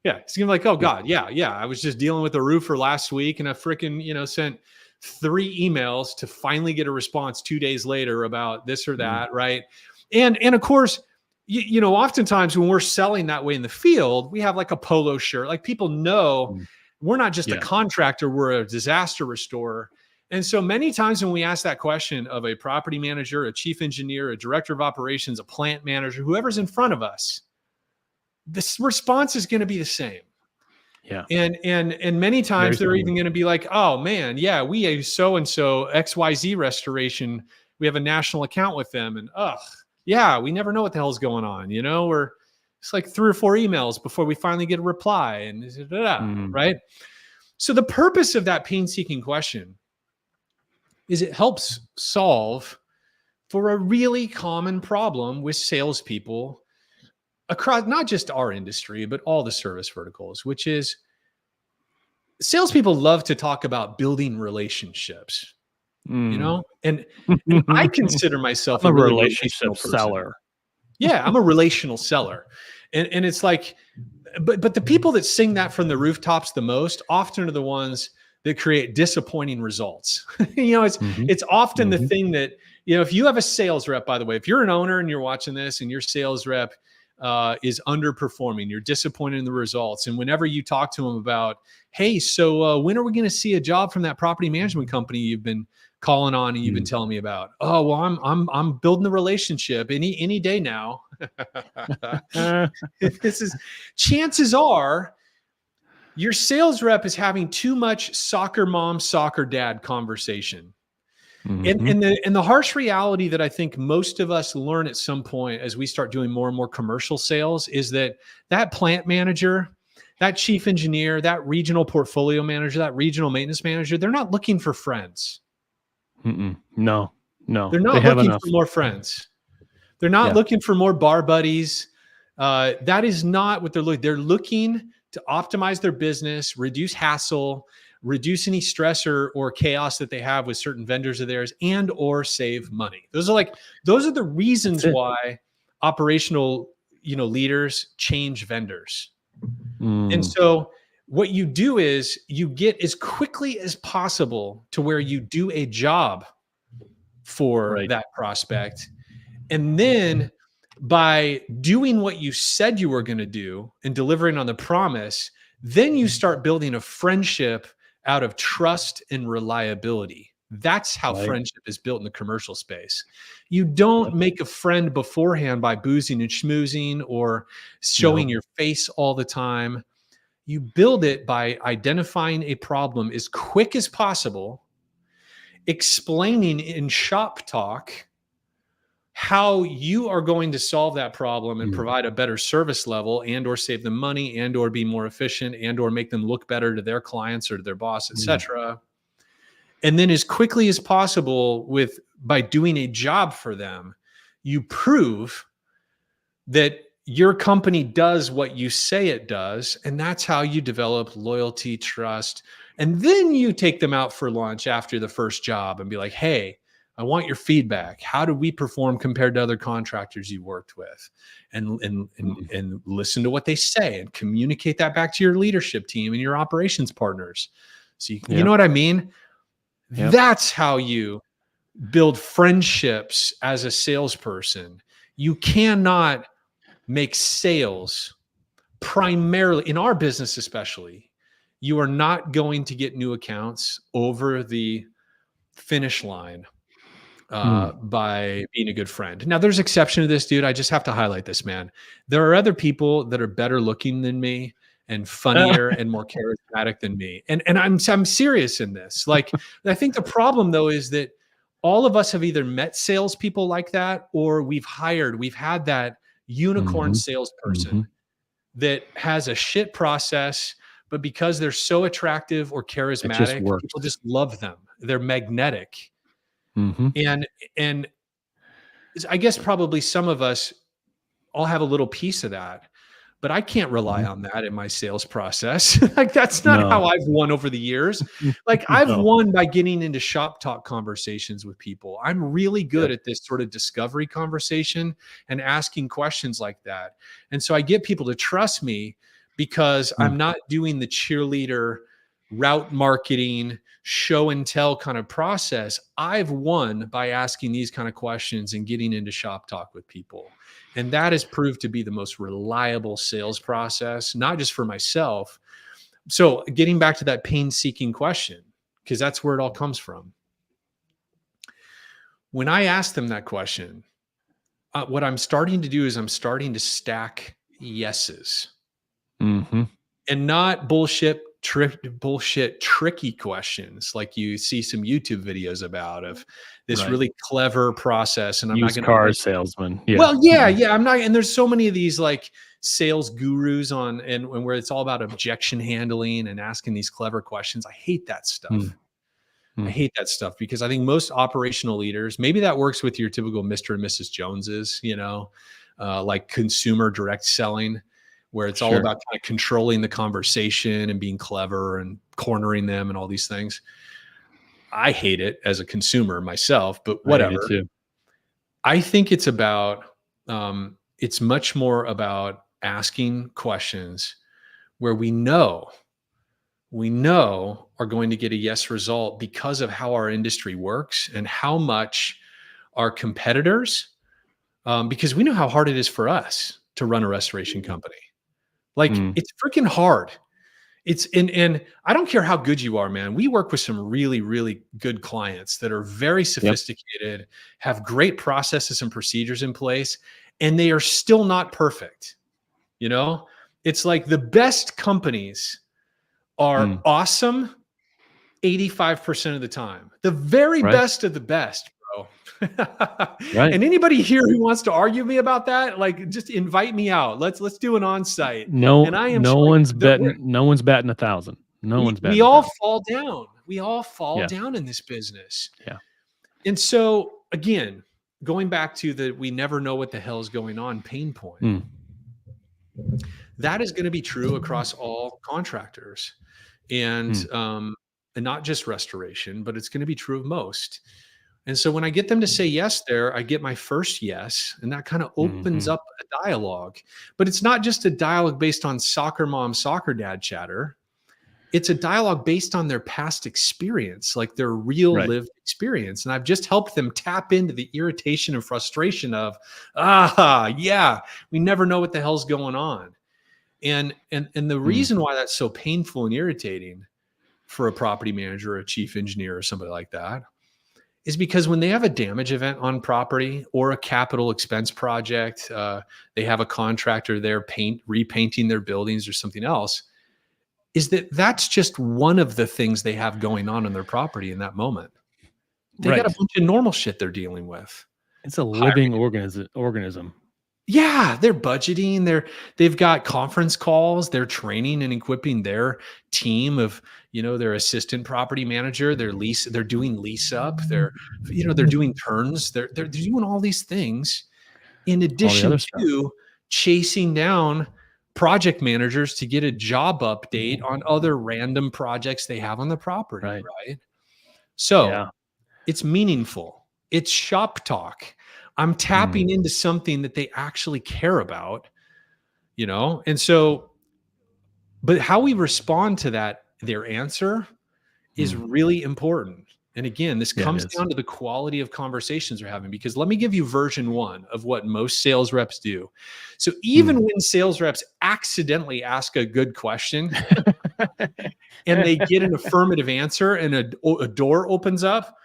He's going to be like, "Oh God, yeah. I was just dealing with a roofer last week, and I freaking sent 3 emails to finally get a response 2 days later about this or that, right?" And of course, oftentimes when we're selling that way in the field, we have like a polo shirt. Like people know we're not just a contractor, we're a disaster restorer. And so many times when we ask that question of a property manager, a chief engineer, a director of operations, a plant manager, whoever's in front of us, this response is going to be the same. Yeah. And many times they're even going to be like, "Oh man, yeah, we use so-and-so XYZ restoration. We have a national account with them. And yeah, we never know what the hell's going on. We're it's like 3 or 4 emails before we finally get a reply, and right? So the purpose of that pain-seeking question is it helps solve for a really common problem with salespeople across not just our industry, but all the service verticals, which is salespeople love to talk about building relationships. And I consider myself a really relational seller. Yeah, I'm a relational seller. And it's like, but the people that sing that from the rooftops the most often are the ones that create disappointing results. It's often the thing that, if you have a sales rep, by the way, if you're an owner and you're watching this and your sales rep is underperforming, you're disappointed in the results. And whenever you talk to them about, hey, so when are we going to see a job from that property management company you've been calling on and you've been telling me about? Oh, well, I'm building the relationship any day now. Chances are your sales rep is having too much soccer mom, soccer dad conversation. And the harsh reality that I think most of us learn at some point as we start doing more and more commercial sales is that plant manager, that chief engineer, that regional portfolio manager, that regional maintenance manager, they're not looking for friends. No. They're not looking for more friends. They're not looking for more bar buddies. That is not what they're looking. They're looking to optimize their business, reduce hassle, reduce any stress or chaos that they have with certain vendors of theirs, and or save money. Those are the reasons why operational leaders change vendors. And so what you do is you get as quickly as possible to where you do a job for that prospect. And then by doing what you said you were going to do and delivering on the promise, then you start building a friendship out of trust and reliability. That's how friendship is built in the commercial space. You don't make a friend beforehand by boozing and schmoozing or showing your face all the time. You build it by identifying a problem as quick as possible, explaining in shop talk how you are going to solve that problem and provide a better service level and or save them money and or be more efficient and or make them look better to their clients or to their boss, etc. And then as quickly as possible by doing a job for them, you prove that your company does what you say it does. And that's how you develop loyalty, trust. And then you take them out for lunch after the first job and be like, hey, I want your feedback. How do we perform compared to other contractors you worked with? And listen to what they say and communicate that back to your leadership team and your operations partners. So you know what I mean? Yep. That's how you build friendships as a salesperson. You cannot make sales primarily, in our business especially, you are not going to get new accounts over the finish line by being a good friend. Now, there's exception to this, dude. I just have to highlight this, man. There are other people that are better looking than me and funnier and more charismatic than me. And I'm serious in this. Like, I think the problem though is that all of us have either met salespeople like that or we've had that unicorn salesperson that has a shit process, but because they're so attractive or charismatic, people just love them. They're magnetic. And I guess probably some of us all have a little piece of that, but I can't rely on that in my sales process. Like, that's not how I've won over the years. Like, I've won by getting into shop talk conversations with people. I'm really good at this sort of discovery conversation and asking questions like that. And so I get people to trust me because I'm not doing the cheerleader route marketing, show and tell kind of process. I've won by asking these kind of questions and getting into shop talk with people. And that has proved to be the most reliable sales process, not just for myself. So getting back to that pain-seeking question, because that's where it all comes from. When I ask them that question, what I'm starting to do is I'm starting to stack yeses and not bullshit tricky questions like you see some YouTube videos about of this really clever process. And I'm not going to car salesman. Yeah. Well, yeah. I'm not. And there's so many of these like sales gurus and where it's all about objection handling and asking these clever questions. I hate that stuff. I hate that stuff because I think most operational leaders, maybe that works with your typical Mr. and Mrs. Joneses, like consumer direct selling, where it's all about kind of controlling the conversation and being clever and cornering them and all these things. I hate it as a consumer myself, but whatever. I think it's about, it's much more about asking questions where we know are going to get a yes result because of how our industry works and how much our competitors, because we know how hard it is for us to run a restoration company. Like, it's freaking hard. And I don't care how good you are, man. We work with some really, really good clients that are very sophisticated, have great processes and procedures in place, and they are still not perfect. It's like the best companies are awesome 85% of the time. The very best of the best, bro. And anybody here who wants to argue me about that, like, just invite me out. Let's do an on-site. No, and I am no one's betting 1,000. We all fall down. We all fall down in this business. Yeah. And so again, going back to the we never know what the hell is going on pain point. That is going to be true across all contractors. And not just restoration, but it's going to be true of most. And so when I get them to say yes there, I get my first yes, and that kind of opens up a dialogue. But it's not just a dialogue based on soccer mom, soccer dad chatter. it's a dialogue based on their past experience, like their real Right. lived experience. And I've just helped them tap into the irritation and frustration of, yeah, we never know what the hell's going on. And the reason why that's so painful and irritating for a property manager or a chief engineer or somebody like that is because when they have a damage event on property or a capital expense project, they have a contractor there repainting their buildings or something else, is that's just one of the things they have going on their property in that moment. They got a bunch of normal shit they're dealing with. It's a living organism. Yeah, they're budgeting. They've got conference calls. They're training and equipping their team of, their assistant property manager. They're doing lease up. They're doing turns. They're doing all these things in addition to chasing down project managers to get a job update on other random projects they have on the property, right? So it's meaningful. It's shop talk. I'm tapping into something that they actually care about, and so, but how we respond to that, their answer is really important. And again, this comes down to the quality of conversations we're having, because let me give you version 1 of what most sales reps do. So even when sales reps accidentally ask a good question and they get an affirmative answer and a door opens up,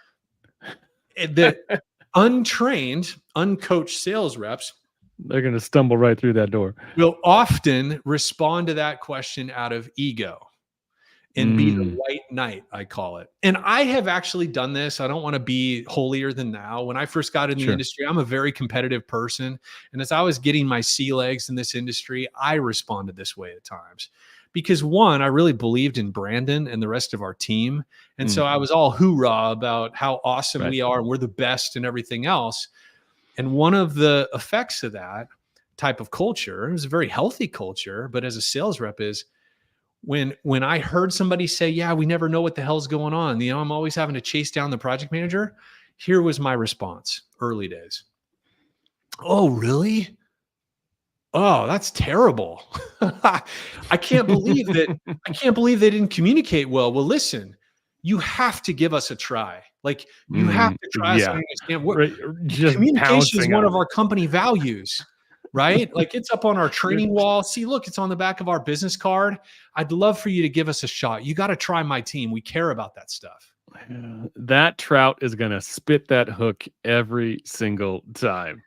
the untrained, uncoached sales reps, they're going to stumble right through that door, will often respond to that question out of ego and be the white knight, I call it. And I have actually done this. I don't want to be holier than thou. When I first got in the industry, I'm a very competitive person. And as I was getting my sea legs in this industry, I responded this way at times. Because one, I really believed in Brandon and the rest of our team. And so I was all hoorah about how awesome we are and we're the best and everything else. And one of the effects of that type of culture, it was a very healthy culture, but as a sales rep, is when I heard somebody say, yeah, we never know what the hell's going on, I'm always having to chase down the project manager. Here was my response early days. Oh, really? Oh, that's terrible. I can't believe that. I can't believe they didn't communicate well. Well, listen, you have to give us a try. Like, you have to try to understand what communication is one of our company values, right? Like, it's up on our training wall. See, look, it's on the back of our business card. I'd love for you to give us a shot. You got to try my team. We care about that stuff. That trout is going to spit that hook every single time.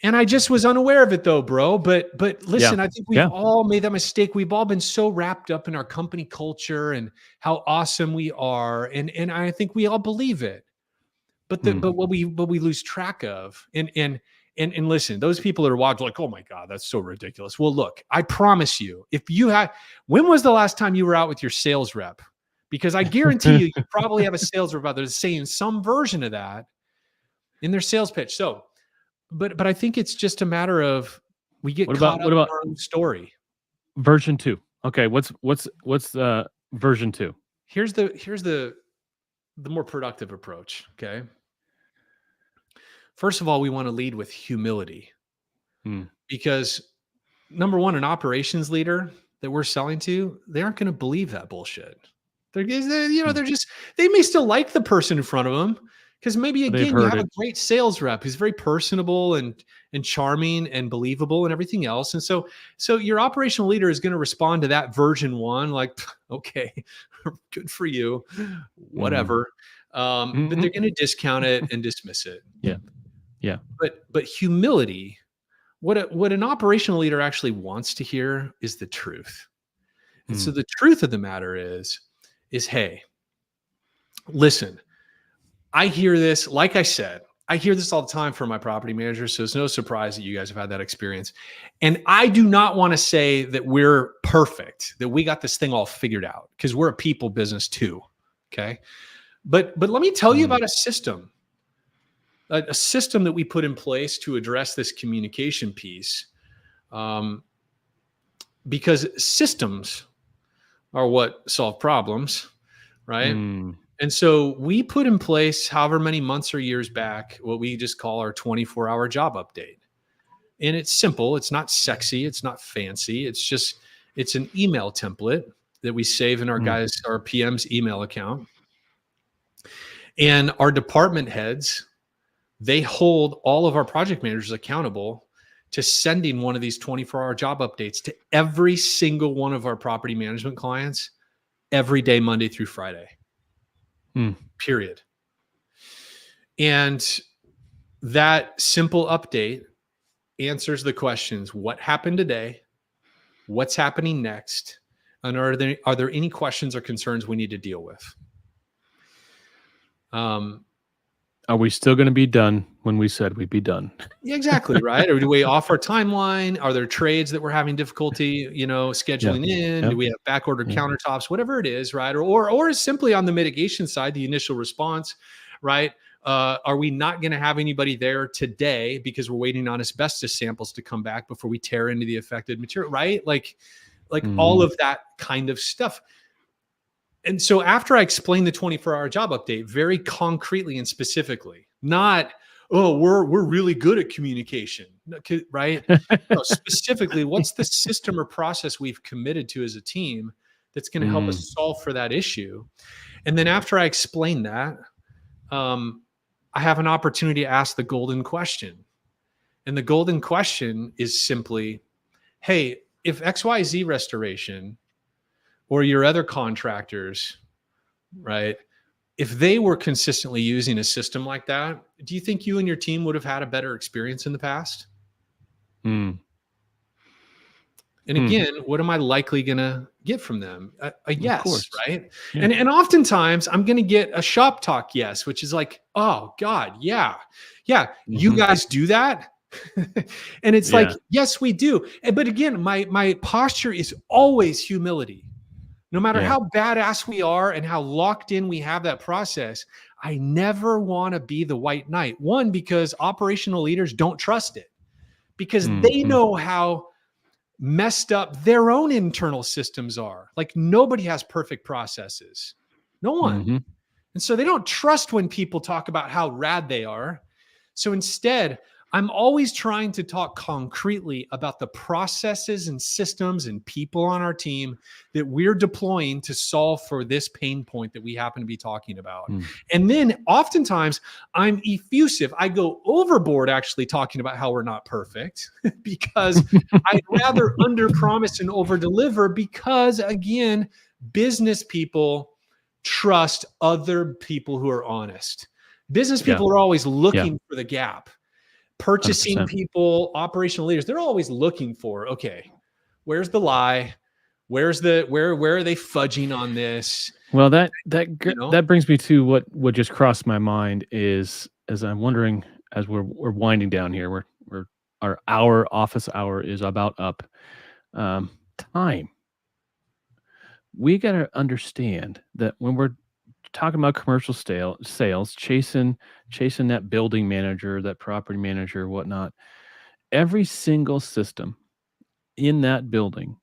And I just was unaware of it though, bro. But listen, I think we've all made that mistake. We've all been so wrapped up in our company culture and how awesome we are. And I think we all believe it. But what we lose track of, and listen, those people that are watching like, oh my God, that's so ridiculous. Well, look, I promise you, when was the last time you were out with your sales rep? Because I guarantee you probably have a sales rep out there saying some version of that in their sales pitch. So, but I think it's just a matter of we get caught up in our own story. Version 2. Okay, what's version 2? Here's the more productive approach. Okay. First of all, we want to lead with humility, because number one, an operations leader that we're selling to, they aren't going to believe that bullshit. They may still like the person in front of them. Because maybe, again, you have a great sales rep who's very personable and charming and believable and everything else. And so your operational leader is going to respond to that version 1, like, okay, good for you, whatever. But they're going to discount it and dismiss it. Yeah. But humility, what an operational leader actually wants to hear is the truth. And so the truth of the matter is, hey, listen, I hear this, like I said, I hear this all the time from my property managers. So it's no surprise that you guys have had that experience. And I do not want to say that we're perfect, that we got this thing all figured out, because we're a people business too. Okay. But let me tell you about a system that we put in place to address this communication piece. Because systems are what solve problems, right? And so we put in place, however many months or years back, what we just call our 24-hour job update. And it's simple. It's not sexy. It's not fancy. It's an email template that we save in our Mm. our PM's email account. And our department heads, they hold all of our project managers accountable to sending one of these 24-hour job updates to every single one of our property management clients every day, Monday through Friday. Period. And that simple update answers the questions: what happened today? What's happening next? And are there any questions or concerns we need to deal with? Are we still going to be done when we said we'd be done? Yeah, exactly. Right. Or do we off our timeline? Are there trades that we're having difficulty, scheduling in? Yeah. Do we have back ordered countertops? Whatever it is, right? Or simply on the mitigation side, the initial response, right? Are we not going to have anybody there today because we're waiting on asbestos samples to come back before we tear into the affected material, right? Like all of that kind of stuff. And so after I explained the 24-hour job update very concretely and specifically, not, oh, we're really good at communication, right? No, specifically, what's the system or process we've committed to as a team that's going to help us solve for that issue? And then after I explain that, I have an opportunity to ask the golden question. And the golden question is simply, hey, if XYZ Restoration or your other contractors, right, if they were consistently using a system like that, do you think you and your team would have had a better experience in the past? And again, what am I likely going to get from them? A yes, right? Yeah. And oftentimes I'm going to get a shop talk yes, which is like, oh God, yeah, you guys do that? And it's like, yes, we do. But again, my posture is always humility. No matter how badass we are and how locked in we have that process, I never want to be the white knight. One, because operational leaders don't trust it, because they know how messed up their own internal systems are. Like nobody has perfect processes. No one. And so they don't trust when people talk about how rad they are. So instead, I'm always trying to talk concretely about the processes and systems and people on our team that we're deploying to solve for this pain point that we happen to be talking about. And then oftentimes I'm effusive. I go overboard actually talking about how we're not perfect because I'd rather underpromise and overdeliver because, again, business people trust other people who are honest. Business people are always looking for the gap. Purchasing 100%. people, operational leaders, they're always looking for, okay, where's the lie? Where are they fudging on this? Well, that brings me to what just crossed my mind is, as I'm wondering, as we're winding down here, our office hour is about up. Time. We got to understand that when we're talking about commercial sales, chasing that building manager, that property manager, whatnot, every single system in that building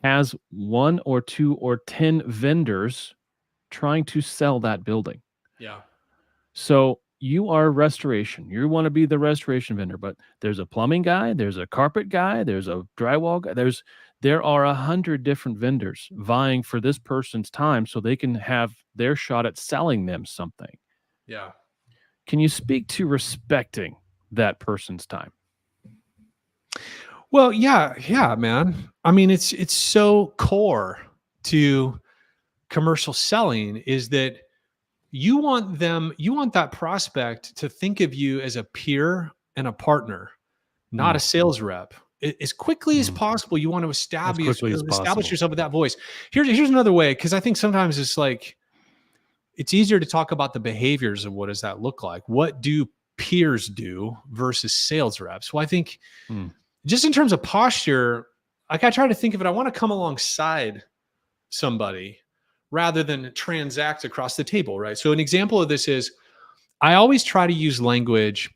has 1 or 2 or 10 vendors trying to sell that building. Yeah. So you are restoration. You want to be the restoration vendor, but there's a plumbing guy, there's a carpet guy, there's a drywall guy, there are 100 different vendors vying for this person's time so they can have their shot at selling them something. Yeah. Can you speak to respecting that person's time? Well, yeah, man. I mean, it's so core to commercial selling is that you want that prospect to think of you as a peer and a partner, not a sales rep. As quickly as possible, you want to establish yourself with that voice. Here's another way, because I think sometimes it's easier to talk about the behaviors of what does that look like. What do peers do versus sales reps? Well, I think just in terms of posture, like I try to think of it, I want to come alongside somebody rather than transact across the table, right? So an example of this is I always try to use language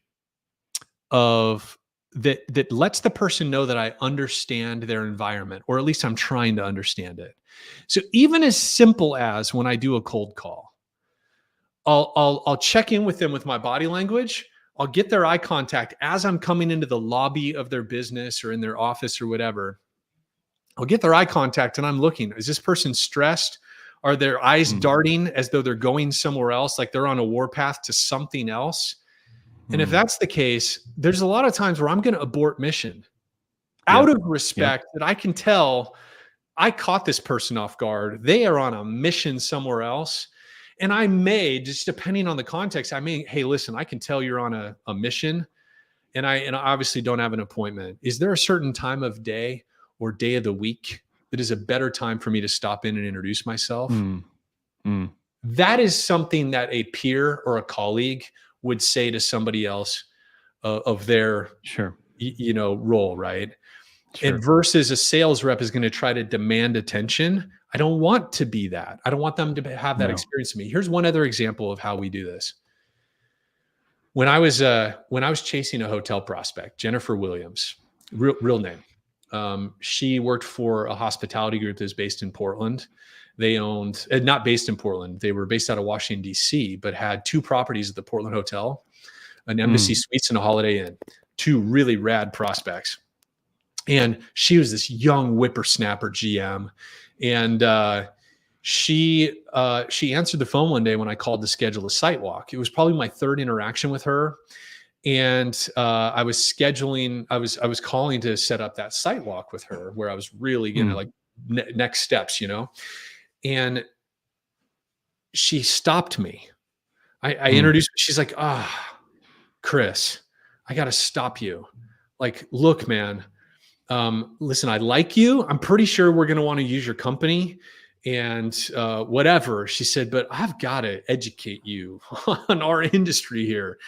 of that lets the person know that I understand their environment, or at least I'm trying to understand it. So even as simple as when I do a cold call, I'll check in with them with my body language. I'll get their eye contact as I'm coming into the lobby of their business or in their office or whatever. I'll get their eye contact and I'm looking. Is this person stressed? Are their eyes darting as though they're going somewhere else, like they're on a warpath to something else? And if that's the case, there's a lot of times where I'm going to abort mission out of respect that I can tell I caught this person off guard. They are on a mission somewhere else. And I may, just depending on the context, I may, hey, listen, I can tell you're on a mission and I obviously don't have an appointment. Is there a certain time of day or day of the week that is a better time for me to stop in and introduce myself? That is something that a peer or a colleague would say to somebody else of their role, right? Sure. And versus a sales rep is going to try to demand attention. I don't want to be that. I don't want them to have that experience with me. Here's one other example of how we do this. When I was chasing a hotel prospect, Jennifer Williams, real name. She worked for a hospitality group that's based in Portland. They owned, not based in Portland. They were based out of Washington, D.C., but had 2 properties at the Portland Hotel, an Embassy Suites and a Holiday Inn, 2 really rad prospects. And she was this young whippersnapper GM. And she answered the phone one day when I called to schedule a site walk. It was probably my 3rd interaction with her. And I was calling to set up that site walk with her where I was really going to like next steps, and she stopped me. I introduced, she's like, Chris, I got to stop you. Like, look, man, listen, I like you. I'm pretty sure we're going to want to use your company and whatever. She said, but I've got to educate you on our industry here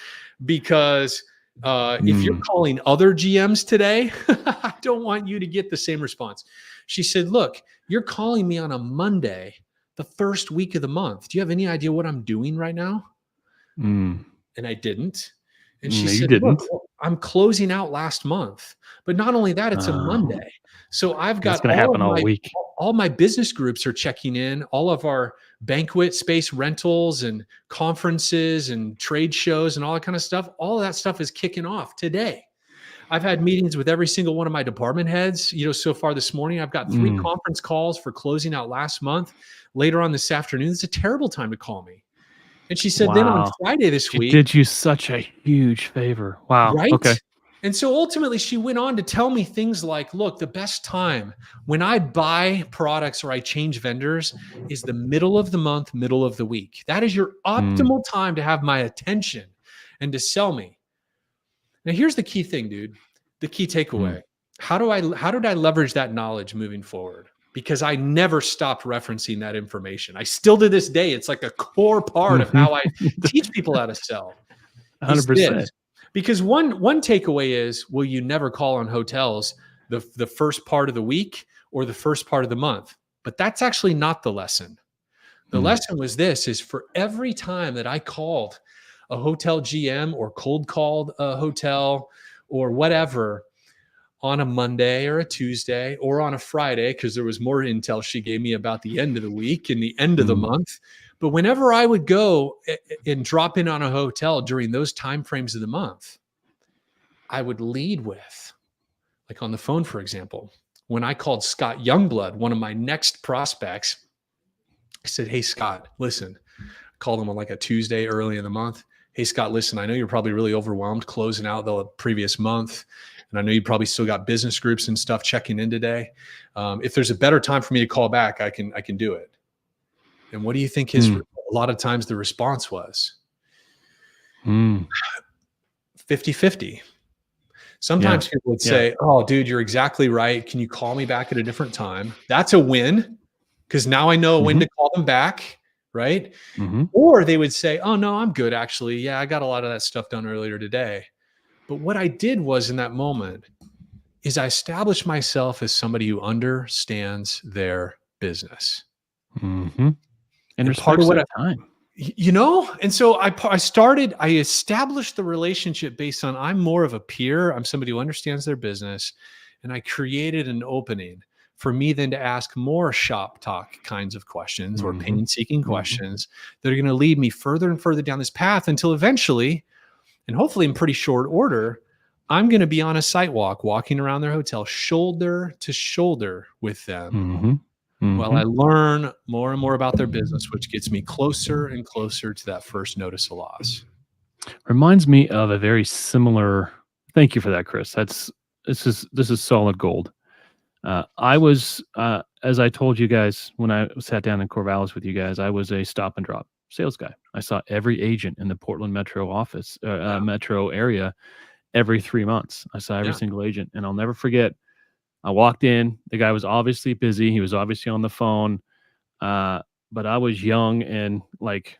because if you're calling other GMs today, I don't want you to get the same response. She said, look, you're calling me on a Monday, the first week of the month. Do you have any idea what I'm doing right now? And I didn't. And she said, look, I'm closing out last month. But not only that, it's a Monday. So I've got all my business groups are checking in, all of our banquet space rentals and conferences and trade shows and all that kind of stuff. All of that stuff is kicking off today. I've had meetings with every single one of my department heads. So far this morning, I've got 3 conference calls for closing out last month. Later on this afternoon, it's a terrible time to call me. And she said, then on Friday this week, did you such a huge favor. Wow. Right? Okay. And so ultimately she went on to tell me things like, look, the best time when I buy products or I change vendors is the middle of the month, middle of the week. That is your optimal time to have my attention and to sell me. Now, here's the key thing, dude, the key takeaway. How did I leverage that knowledge moving forward? Because I never stopped referencing that information. I still to this day, it's like a core part of how I teach people how to sell. 100%. Because one takeaway is, well, you never call on hotels the first part of the week or the first part of the month. But that's actually not the lesson. The lesson was this, is for every time that I called a hotel GM or cold called a hotel or whatever on a Monday or a Tuesday or on a Friday, because there was more intel she gave me about the end of the week and the end of the month. But whenever I would go and drop in on a hotel during those timeframes of the month, I would lead with, like on the phone, for example, when I called Scott Youngblood, one of my next prospects, I said, hey, Scott, listen, I called him on like a Tuesday early in the month. Hey, Scott, listen, I know you're probably really overwhelmed closing out the previous month. And I know you probably still got business groups and stuff checking in today. If there's a better time for me to call back, I can do it. And what do you think a lot of times the response was? 50-50. Sometimes people would say, oh, dude, you're exactly right. Can you call me back at a different time? That's a win, because now I know when to call them back, right? Or they would say, oh, no, I'm good, actually. Yeah, I got a lot of that stuff done earlier today. But what I did was in that moment is I established myself as somebody who understands their business. And part of what time. And so I established the relationship based on, I'm more of a peer. I'm somebody who understands their business. And I created an opening for me then to ask more shop talk kinds of questions or pain-seeking questions that are going to lead me further and further down this path until eventually, and hopefully in pretty short order, I'm going to be on a site walk, walking around their hotel, shoulder to shoulder with them, while I learn more and more about their business, which gets me closer and closer to that first notice of loss. Reminds me of a very similar. Thank you for that, Chris. This is solid gold. I was, as I told you guys when I sat down in Corvallis with you guys, I was a stop and drop sales guy. I saw every agent in the Portland metro office, metro area, every 3 months. I saw every single agent, and I'll never forget. I walked in. The guy was obviously busy. He was obviously on the phone, but I was young and like,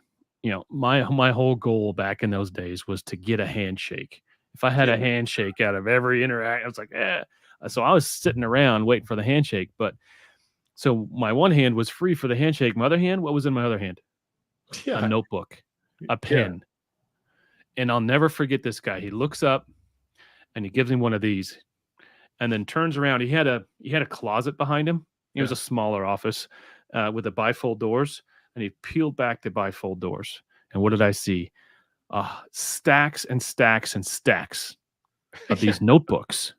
my whole goal back in those days was to get a handshake. If I had a handshake out of every interaction, I was like, eh. So I was sitting around waiting for the handshake. But so my one hand was free for the handshake. My other hand, what was in my other hand? A notebook, a pen. And I'll never forget this guy. He looks up and he gives me one of these and then turns around. He had a closet behind him. It was a smaller office with the bifold doors. And he peeled back the bifold doors. And what did I see? Stacks and stacks and stacks of these notebooks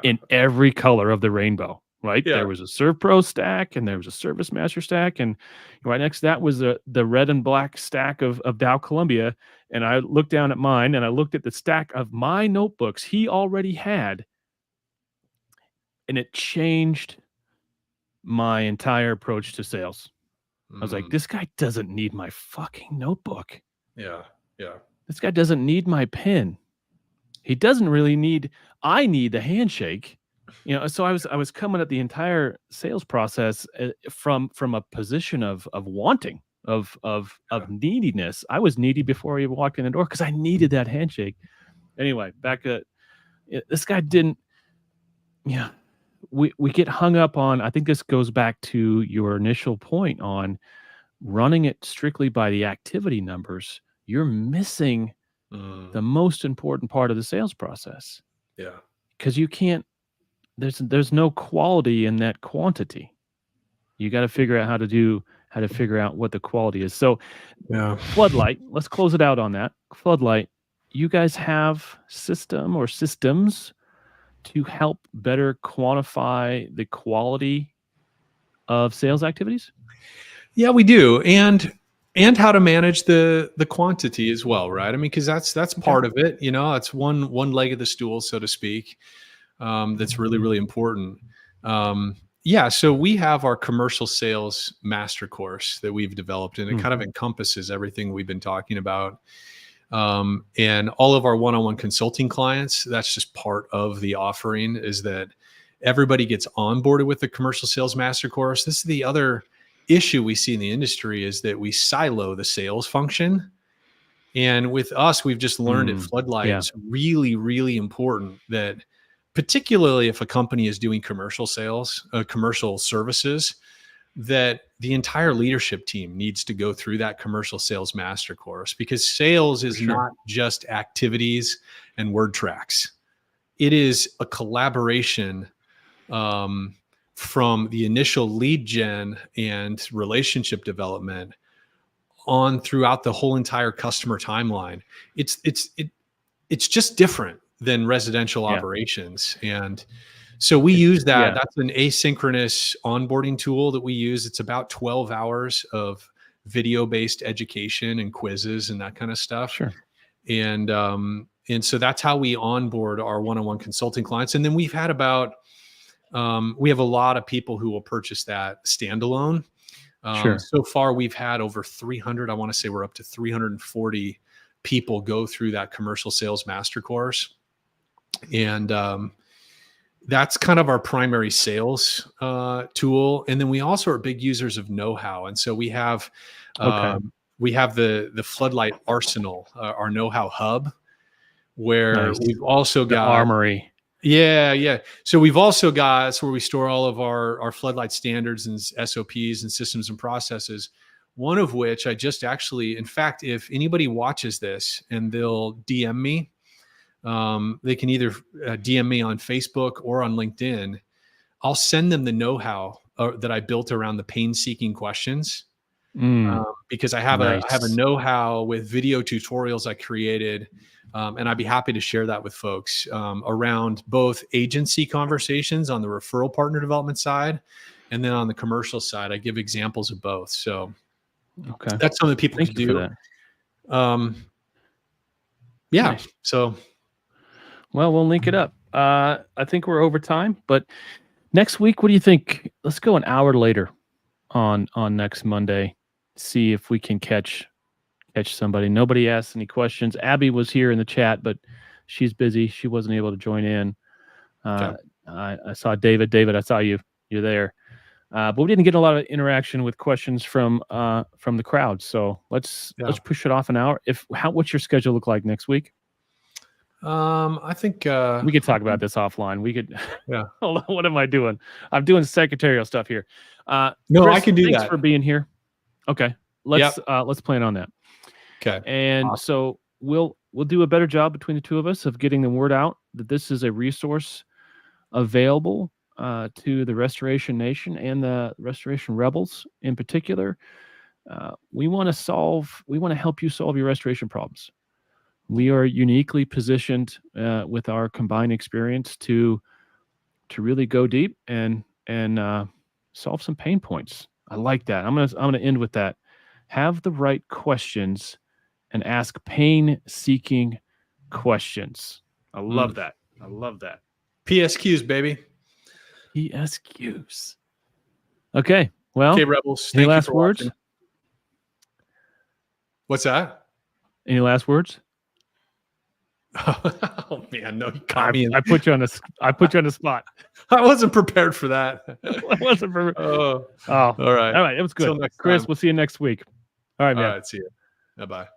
in every color of the rainbow, right? There was a ServPro stack and there was a Service Master stack. And right next to that was the red and black stack of Dow Columbia. And I looked down at mine and I looked at the stack of my notebooks he already had. And it changed my entire approach to sales. I was like, this guy doesn't need my fucking notebook. Yeah. This guy doesn't need my pen. He doesn't really need, I need the handshake. So I was coming at the entire sales process from a position of wanting, of neediness. I was needy before I even walked in the door because I needed that handshake. Anyway, back at this guy didn't, we get hung up on, I think this goes back to your initial point on running it strictly by the activity numbers. You're missing the most important part of the sales process. Yeah. Because you can't, there's no quality in that quantity. You got to figure out how to figure out what the quality is. So Floodlight, let's close it out on that. Floodlight, you guys have systems to help better quantify the quality of sales activities? Yeah, we do. And how to manage the quantity as well, right? I mean, because that's part of it. It's one leg of the stool, so to speak. That's really, really important. So we have our commercial sales master course that we've developed, and it kind of encompasses everything we've been talking about. And all of our one-on-one consulting clients, that's just part of the offering, is that everybody gets onboarded with the commercial sales master course. This is the other issue we see in the industry, is that we silo the sales function. And with us, we've just learned at Floodlight, it's really, really important that, particularly if a company is doing commercial sales, commercial services, that the entire leadership team needs to go through that commercial sales master course, because sales is not just activities and word tracks. It is a collaboration from the initial lead gen and relationship development on throughout the whole entire customer timeline. It's just different than residential operations. And so we use that. That's an asynchronous onboarding tool that we use. It's about 12 hours of video-based education and quizzes and that kind of stuff. Sure. And so that's how we onboard our one-on-one consulting clients. And then we've had we have a lot of people who will purchase that standalone. So far, we've had over 300. I want to say we're up to 340 people go through that commercial sales master course. And that's kind of our primary sales tool. And then we also are big users of know-how. And so we have the Floodlight Arsenal, our know-how hub, where we've also got the armory. Yeah. So we've also got, that's where we store all of our Floodlight standards and SOPs and systems and processes. One of which I just actually, in fact, if anybody watches this and they'll DM me, they can either DM me on Facebook or on LinkedIn. I'll send them the know-how that I built around the pain-seeking questions, because I have a know-how with video tutorials I created And I'd be happy to share that with folks around both agency conversations on the referral partner development side. And then on the commercial side, I give examples of both. So Okay. that's something people Thank can you do. for that. Yeah. Nice. So, well, we'll link it up. I think we're over time, but next week, what do you think? Let's go an hour later on next Monday. See if we can catch somebody. Nobody asked any questions. Abby was here in the chat, but she's busy. She wasn't able to join in. okay. I saw David. David, I saw you. You're there. But we didn't get a lot of interaction with questions from the crowd. So let's push it off an hour. What's your schedule look like next week? I think we could talk about this offline. We could. Yeah. Hold on, what am I doing? I'm doing secretarial stuff here. No, Chris, I can do thanks that. for being here. Okay, let's plan on that. Okay. And so we'll do a better job between the two of us of getting the word out that this is a resource available to the Restoration Nation and the Restoration Rebels in particular. We want to help you solve your restoration problems. We are uniquely positioned with our combined experience to really go deep and solve some pain points. I like that. I'm gonna end with that. Have the right questions and ask pain-seeking questions. I love that. I love that. PSQs, baby. PSQs. Okay. Well, okay, Rebels. Any Thank last you for words? watching. What's that? Any last words? Oh man, no, you caught me. I put you on the spot. I wasn't prepared for that. I wasn't prepared. Oh, all right. All right. It was good. Till next Chris, time. we'll see you next week. All right, man. All right, see you. Bye-bye.